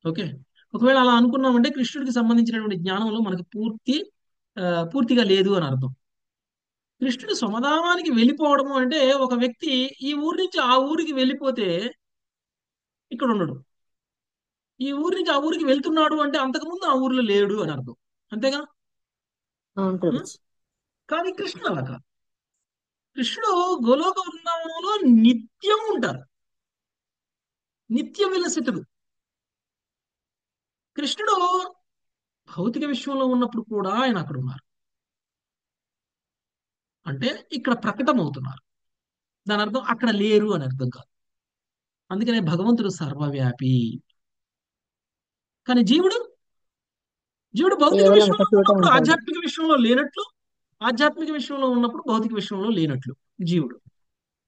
ఓకే, ఒకవేళ అలా అనుకున్నామంటే కృష్ణుడికి సంబంధించినటువంటి జ్ఞానంలో మనకి పూర్తిగా లేదు అని అర్థం. కృష్ణుడు స్వధామానికి వెళ్ళిపోవడము అంటే ఒక వ్యక్తి ఈ ఊరి నుంచి ఆ ఊరికి వెళ్ళిపోతే ఇక్కడ ఉండడు. ఈ ఊరి నుంచి ఆ ఊరికి వెళ్తున్నాడు అంటే అంతకుముందు ఆ ఊర్లో లేడు అని అర్థం. అంతేగా? అవును ప్రభుజీ. కానీ కృష్ణుడు అలా కాదు. కృష్ణుడు గోలోక వృందావనంలో నిత్యం ఉంటారు, నిత్య విలసితుడు. కృష్ణుడు భౌతిక విశ్వంలో ఉన్నప్పుడు కూడా ఆయన అక్కడ ఉన్నారు, అంటే ఇక్కడ ప్రకటమవుతున్నారు. దాని అర్థం అక్కడ లేరు అని అర్థం కాదు. అందుకనే భగవంతుడు సర్వవ్యాపి. కానీ జీవుడు భౌతిక కేవలం విశ్వంలో ఒక చోట ఉన్నప్పుడు ఉంటాడు. ఆధ్యాత్మిక విశ్వంలో లేనట్లు, ఆధ్యాత్మిక విశ్వంలో ఉన్నప్పుడు భౌతిక విశ్వంలో లేనట్లు జీవుడు.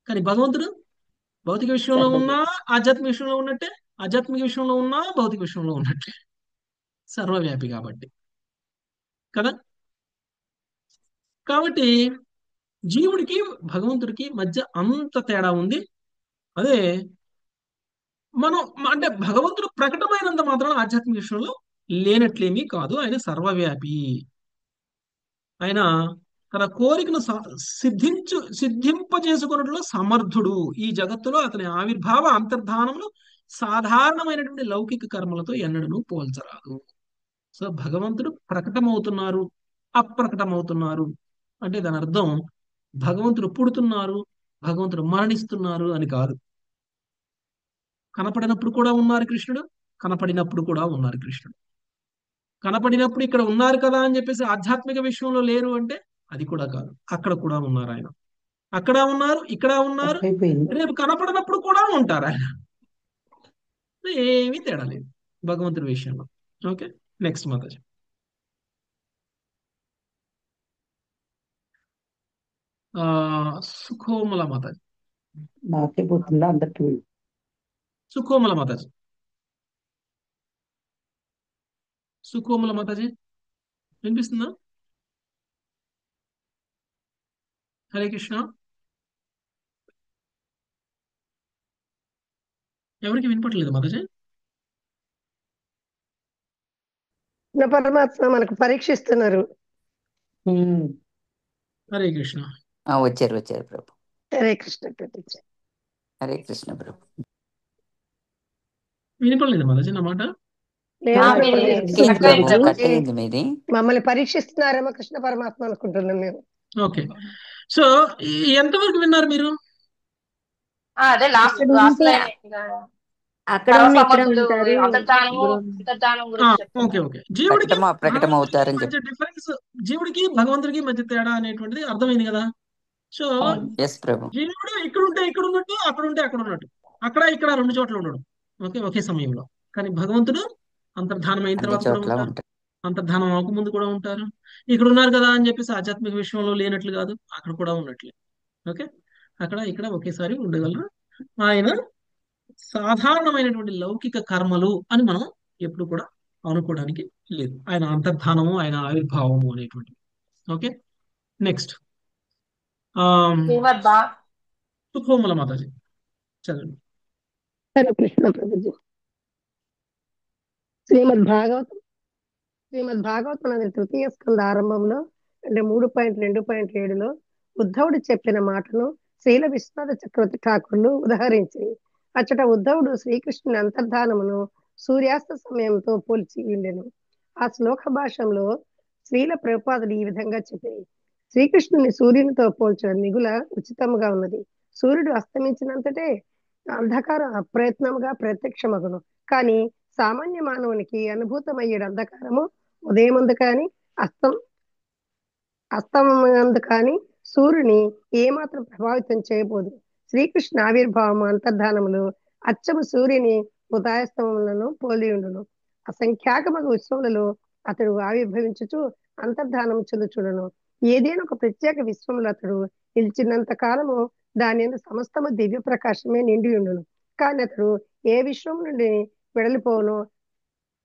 కానీ భగవంతుడు భౌతిక విశ్వంలో ఉన్నా ఆధ్యాత్మిక విశ్వంలో ఉన్నట్టే, ఆధ్యాత్మిక విశ్వంలో ఉన్నా భౌతిక విశ్వంలో ఉన్నట్టే, సర్వవ్యాపి కాబట్టి కదా. కాబట్టి జీవుడికి భగవంతుడికి మధ్య అంత తేడా ఉంది. అదే మనం అంటే భగవంతుడు ప్రకటమైనంత మాత్రం ఆధ్యాత్మిక విషయంలో లేనట్లేమీ కాదు. ఆయన సర్వవ్యాపి. ఆయన తన కోరికను సిద్ధింపజేసుకున్నట్లు సమర్థుడు. ఈ జగత్తులో అతని ఆవిర్భావ అంతర్ధానములు సాధారణమైనటువంటి లౌకిక కర్మలతో ఎన్నడూ పోల్చరాదు. సో భగవంతుడు ప్రకటమవుతున్నారు, అప్రకటమవుతున్నారు అంటే దాని అర్థం భగవంతుడు పుడుతున్నారు, భగవంతుడు మరణిస్తున్నారు అని కాదు. కనపడినప్పుడు కూడా ఉన్నారు కృష్ణుడు, కనపడినప్పుడు కూడా ఉన్నారు కృష్ణుడు. కనపడినప్పుడు ఇక్కడ ఉన్నారు కదా అని చెప్పేసి ఆధ్యాత్మిక విషయంలో లేరు అంటే అది కూడా కాదు. అక్కడ కూడా ఉన్నారు ఆయన, అక్కడ ఉన్నారు, ఇక్కడ ఉన్నారు, రేపు కనపడినప్పుడు కూడా ఉంటారు ఆయన. ఏమీ తేడా లేదు భగవంతుడి విషయంలో. ఓకే, నెక్స్ట్ మాతాజీ. సుఖోమల మాతాజీ. నాకే పోతుందా అందరికి? సుఖోమల మాతాజీ, సుఖోమల మాతాజీ వినిపిస్తుందా? హరే కృష్ణ. ఎవరికి వినపట్లేదు మాతాజీ? పరమాత్మ మనకు పరీక్షిస్తున్నారు. హరే కృష్ణ. వచ్చారు ప్రభు. హరే కృష్ణ ప్రభుజీ. హరే కృష్ణ ప్రభు. వినపడలేదు మాతాజీ నా మాట? మమ్మల్ని పరీక్షిస్తున్నారేమో కృష్ణ పరమాత్మ అనుకుంటున్నాం మేము. ఓకే, సో ఎంతవరకు విన్నారు మీరు? అదే లాస్ట్ అక్కడ సర్వ ఉన్న ఇక్కడ సమర్థుడు ఉంటారు అంతర్ధానము బ్రో. అంతర్ధానం గురించి చెప్తున్నారు. ఓకే జీవుడికి ప్రకటం భగవంతుడికి అవుతారని మధ్య డిఫరెన్స్, జీవుడికి భగవంతుడికి మధ్య తేడా అనేటువంటిది అర్థమైంది కదా. సో ఎస్ ప్రభు. జీవుడు ఇక్కడ ఉంటే ఇక్కడ ఉన్నట్టు, అక్కడ ఉంటే అక్కడ ఉన్నట్టు, అక్కడ ఇక్కడ రెండు చోట్ల ఉండడు ఒకే సమయంలో. కానీ భగవంతుడు అంతర్ధానం అయిన అన్ని తర్వాత కూడా చోట్ల ఉంటారు, ఉంటాయి. అంతర్ధానం అవ్వకముందు కూడా ఉంటారు. ఇక్కడ ఉన్నారు కదా అని చెప్పేసి ఆధ్యాత్మిక విషయంలో లేనట్లు కాదు, అక్కడ కూడా ఉన్నట్లే. ఓకే, అక్కడ ఇక్కడ ఒకేసారి ఉండగలరు. ఆయన సాధారణమైనటువంటి లౌకిక కర్మలు అని మనం ఎప్పుడు కూడా అనుకోవడానికి లేదు. ఆయన అంతర్ధానము, ఆయన ఆవిర్భావము అనేటువంటిది. ఓకే, నెక్స్ట్ శ్రీమద్ భా సుఖోమల మాతాజీ చదవండి. హరే కృష్ణ ప్రభుజీ. శ్రీమద్ భాగవతం అనే తృతీయ స్కంద ఆరంభంలో అంటే 3.2.7లో ఉద్ధవుడు చెప్పిన మాటను శ్రీల విశ్వనాథ చక్రవర్తి ఠాకూర్లు ఉదహరించి, అచ్చట ఉద్ధవుడు శ్రీకృష్ణుని అంతర్ధానమును సూర్యాస్త సమయంతో పోల్చి ఉండెను. ఆ శ్లోక భాషంలో శ్రీల ప్రభుపాదులు ఈ విధంగా చెప్పాయి: శ్రీకృష్ణుని సూర్యునితో పోల్చడం మిగుల ఉచితముగా ఉన్నది. సూర్యుడు అస్తమించినంతటే అంధకారం అప్రయత్నముగా ప్రత్యక్షమగును. కానీ సామాన్య మానవునికి అనుభూతమయ్యేడు అంధకారము ఉదయముందు కానీ అస్తమందు కానీ సూర్యుని ఏమాత్రం ప్రభావితం చేయబోదు. శ్రీకృష్ణ ఆవిర్భావము అంతర్ధానములు అచ్చము సూర్యుని ఉదయాస్తమములను పోలి ఉండును. అసంఖ్యాకమగు విశ్వములలో అతడు ఆవిర్భవించుచు అంతర్ధానము చెందుచుండును. ఏదైనా ఒక ప్రత్యేక విశ్వములు అతడు నిలిచినంత కాలము దాని యందు సమస్తము దివ్య ప్రకాశమే నిండి ఉండును. కానీ అతడు ఏ విశ్వం నుండి వెడలిపోవును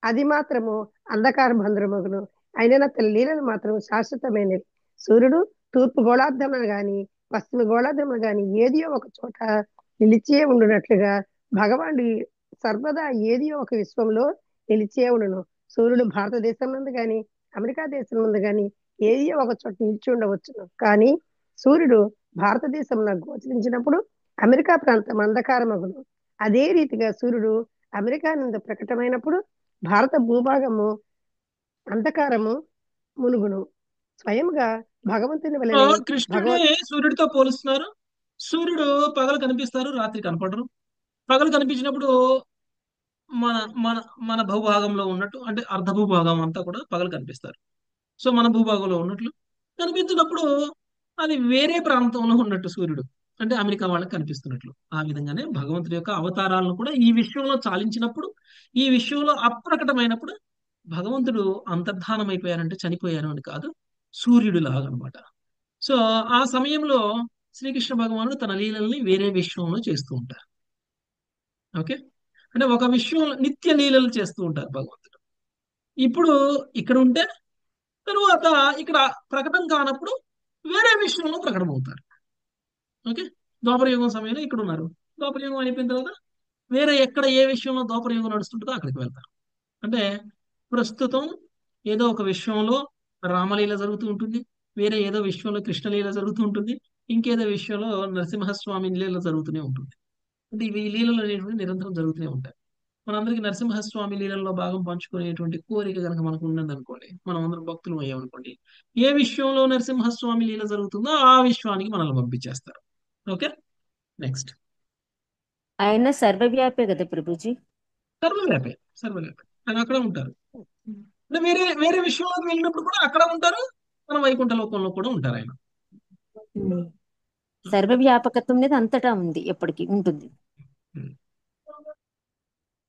అది మాత్రము అంధకార బంధురమగును. అయినా అతని లీలలు మాత్రం శాశ్వతమైనవి. సూర్యుడు తూర్పు గోళార్ధమును గాని పశ్చిమ గోళార్ధమును గాని ఏదియో ఒక చోట నిలిచే ఉండునట్లుగా భగవానుడు సర్వదా ఏదియో ఒక విశ్వంలో నిలిచే ఉండును. సూర్యుడు భారతదేశం నందు గాని అమెరికా దేశం నందు గాని ఏదియో ఒక చోట నిలిచి ఉండవచ్చును. కానీ సూర్యుడు భారతదేశంలో గోచరించినప్పుడు అమెరికా ప్రాంతం అంధకారమగును. అదే రీతిగా సూర్యుడు అమెరికా నందు ప్రకటమైనప్పుడు భారత భూభాగము అంధకారము మునుగును. స్వయంగా భగవంతుని వలనే కృష్ణుడిని సూర్యుడితో పోలుస్తున్నారు. సూర్యుడు పగలు కనిపిస్తారు, రాత్రి కనపడరు. పగలు కనిపించినప్పుడు మన మన మన భూభాగంలో ఉన్నట్టు, అంటే అర్ధ భూభాగం అంతా కూడా పగలు కనిపిస్తారు. సో మన భూభాగంలో ఉన్నట్లు కనిపించినప్పుడు అది వేరే ప్రాంతంలో ఉన్నట్టు సూర్యుడు, అంటే అమెరికా వాళ్ళకి కనిపిస్తున్నట్లు. ఆ విధంగానే భగవంతుడి యొక్క అవతారాలను కూడా ఈ విశ్వంలో చాలించినప్పుడు, ఈ విశ్వంలో అప్రకటమైనప్పుడు భగవంతుడు అంతర్ధానం అయిపోయారంటే చనిపోయారు అని కాదు, సూర్యుడు లాగా అనమాట. సో ఆ సమయంలో శ్రీకృష్ణ భగవానుడు తన లీలల్ని వేరే విశ్వంలో చేస్తూ ఉంటారు. ఓకే, అంటే ఒక విశ్వంలో నిత్య లీలలు చేస్తూ ఉంటారు భగవంతుడు. ఇప్పుడు ఇక్కడ ఉంటే తరువాత ఇక్కడ ప్రకటన కానప్పుడు వేరే విషయంలో ప్రకటమవుతారు. ఓకే, ద్వాపరయుగం సమయంలో ఇక్కడ ఉన్నారు, ద్వాపరయుగం అయిపోయిన తర్వాత వేరే ఎక్కడ ఏ విషయంలో ద్వాపరయుగం నడుస్తుంటుందో అక్కడికి వెళ్తారు. అంటే ప్రస్తుతం ఏదో ఒక విశ్వంలో రామలీల జరుగుతూ ఉంటుంది, వేరే ఏదో విశ్వంలో కృష్ణలీల జరుగుతూ ఉంటుంది, ఇంకేదో విషయంలో నరసింహస్వామి లీల జరుగుతూనే ఉంటుంది. అంటే ఇవి లీలలు అనేటువంటి నిరంతరం జరుగుతూనే ఉంటాయి. మనందరికీ నరసింహస్వామి లీలల్లో భాగం పంచుకునేటువంటి కోరిక కనుక మనకు ఉన్నది అనుకోండి, మనం అందరం భక్తులు అయ్యామనుకోండి, ఏ విశ్వంలో నరసింహస్వామి లీల జరుగుతుందో ఆ విశ్వానికి మనల్ని పంపించేస్తారు. Okay, next. ఆయన సర్వవ్యాపే కదా ప్రభుజీ. సర్వవ్యాపే ఆయన అక్కడ ఉంటారు. అంటే వేరే వేరే విశ్వంలోకి వెళ్ళినప్పుడు కూడా అక్కడ ఉంటారు, మన వైకుంఠ లోకంలో కూడా ఉంటారు ఆయన. సర్వవ్యాపకత్వం అనేది అంతటా ఉంది, ఎప్పటికీ ఉంటుంది.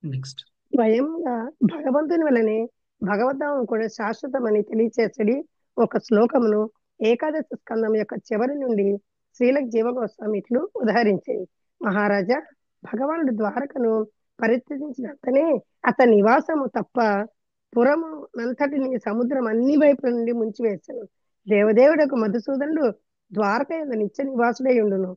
నెక్స్ట్. స్వయంగా భగవంతుని వలనే భగవద్ధామం కూడా శాశ్వతమని తెలియచేసడి ఒక శ్లోకమును ఏకాదశ స్కందం యొక్క చివరి నుండి శ్రీల జీవగోస్వామి ఇట్లు ఉదహరించింది: మహారాజా, భగవానుడు ద్వారకను పరిత్యజించినంతనే అతని నివాసము తప్ప పురము నంతటిని సముద్రం అన్ని వైపుల నుండి ముంచివేశాను. దేవదేవుడకు మధుసూదనుడు ద్వారక యందు నిత్య నివాసుడై ఉండును.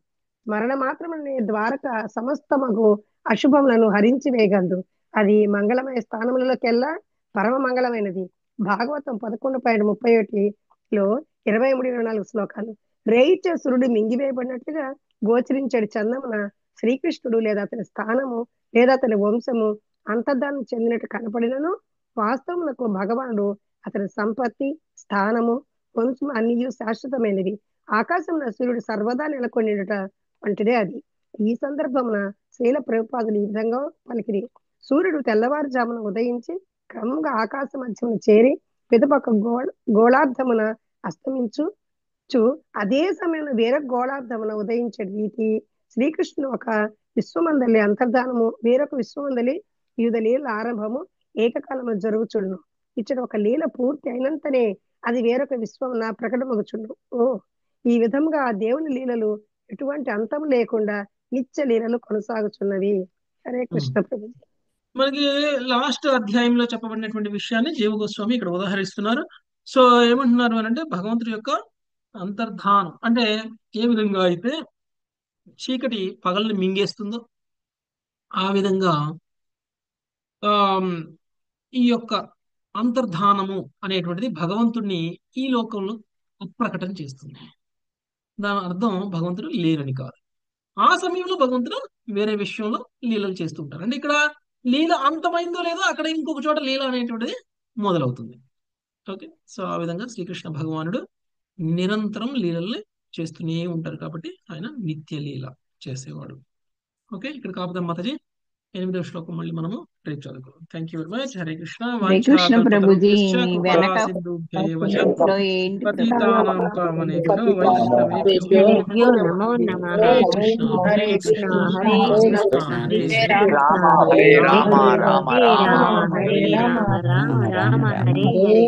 మరణ మాత్రమే ద్వారక సమస్తమగు అశుభములను హరించి వేయగలదు. అది మంగళమయ స్థానములలోకెల్లా పరమ మంగళమైనది. భాగవతం 11.31లో 23-24 శ్లోకాలు. రేయిచే సూర్యుడు మింగివేయబడినట్లుగా గోచరించాడు చందమున శ్రీకృష్ణుడు లేదా అతని స్థానము లేదా అతని వంశము అంతర్ధానం చెందినట్టు కనపడినను వాస్తవమునకు భగవానుడు అతని సంపత్తి, స్థానము, వంశము అన్ని శాశ్వతమైనవి. ఆకాశంలో సూర్యుడు సర్వదా నెలకొనిట వంటిదే అది. ఈ సందర్భమున శ్రీల ప్రభుపాదులు ఈ విధంగా పలికిరి. సూర్యుడు తెల్లవారుజామున ఉదయించి క్రమంగా ఆకాశ మధ్యమున చేరి పిదపక్క గోళార్ధమున అస్తమించు అదే సమయంలో వేరే గోళార్ధమున ఉదయించే రీతి శ్రీకృష్ణుడు ఒక విశ్వమందలి అంతర్ధానము, వేరొక విశ్వమందలి వివిధ లీలల ఆరంభము ఏకకాలంలో జరుగుచుండును. ఇచ్చట ఒక లీల పూర్తి అయినంతనే అది వేరొక విశ్వమున ప్రకటమగుచుండు. ఈ విధంగా దేవుని లీలలు ఎటువంటి అంతం లేకుండా నిత్య లీలలు కొనసాగుచున్నవి. హరే కృష్ణ ప్రభు. మనకి లాస్ట్ అధ్యాయంలో చెప్పబడినటువంటి విషయాన్ని జీవ గోస్వామి ఇక్కడ ఉదాహరిస్తున్నారు. సో ఏమంటున్నారు అని అంటే, భగవంతుడి యొక్క అంతర్ధానం అంటే ఏ విధంగా అయితే చీకటి పగల్ని మింగేస్తుందో ఆ విధంగా ఈ యొక్క అంతర్ధానము అనేటువంటిది భగవంతుడిని ఈ లోకంలో అప్రకటన చేస్తుంది. దాని అర్థం భగవంతుడు లేరని కాదు. ఆ సమయంలో భగవంతుడు వేరే విషయంలో లీలలు చేస్తూ ఉంటారు. అంటే ఇక్కడ లీల అంతమైందో లేదో అక్కడ ఇంకొక చోట లీల అనేటువంటిది మొదలవుతుంది. ఓకే, సో ఆ విధంగా శ్రీకృష్ణ భగవానుడు నిరంతరం లీలల్ని చేస్తూనే ఉంటారు కాబట్టి ఆయన నిత్య లీల చేసేవాడు. ఓకే, ఇక్కడ కాపుదా మాతాజీ 8వ శ్లోకం మళ్ళీ మనము రేపు చదువుకోవాలి. Thank you very much. Hare Krishna. Hare Krishna Prabhuji. వెనక ఏంటి పతితానాం పావనేభ్యో వైష్ణవేభ్యో నమో నమః. హరే కృష్ణ హరే కృష్ణ హరే కృష్ణ హరే కృష్ణ రామ హరే రామ రామ హరే రామ రామ రామ హరే హరే.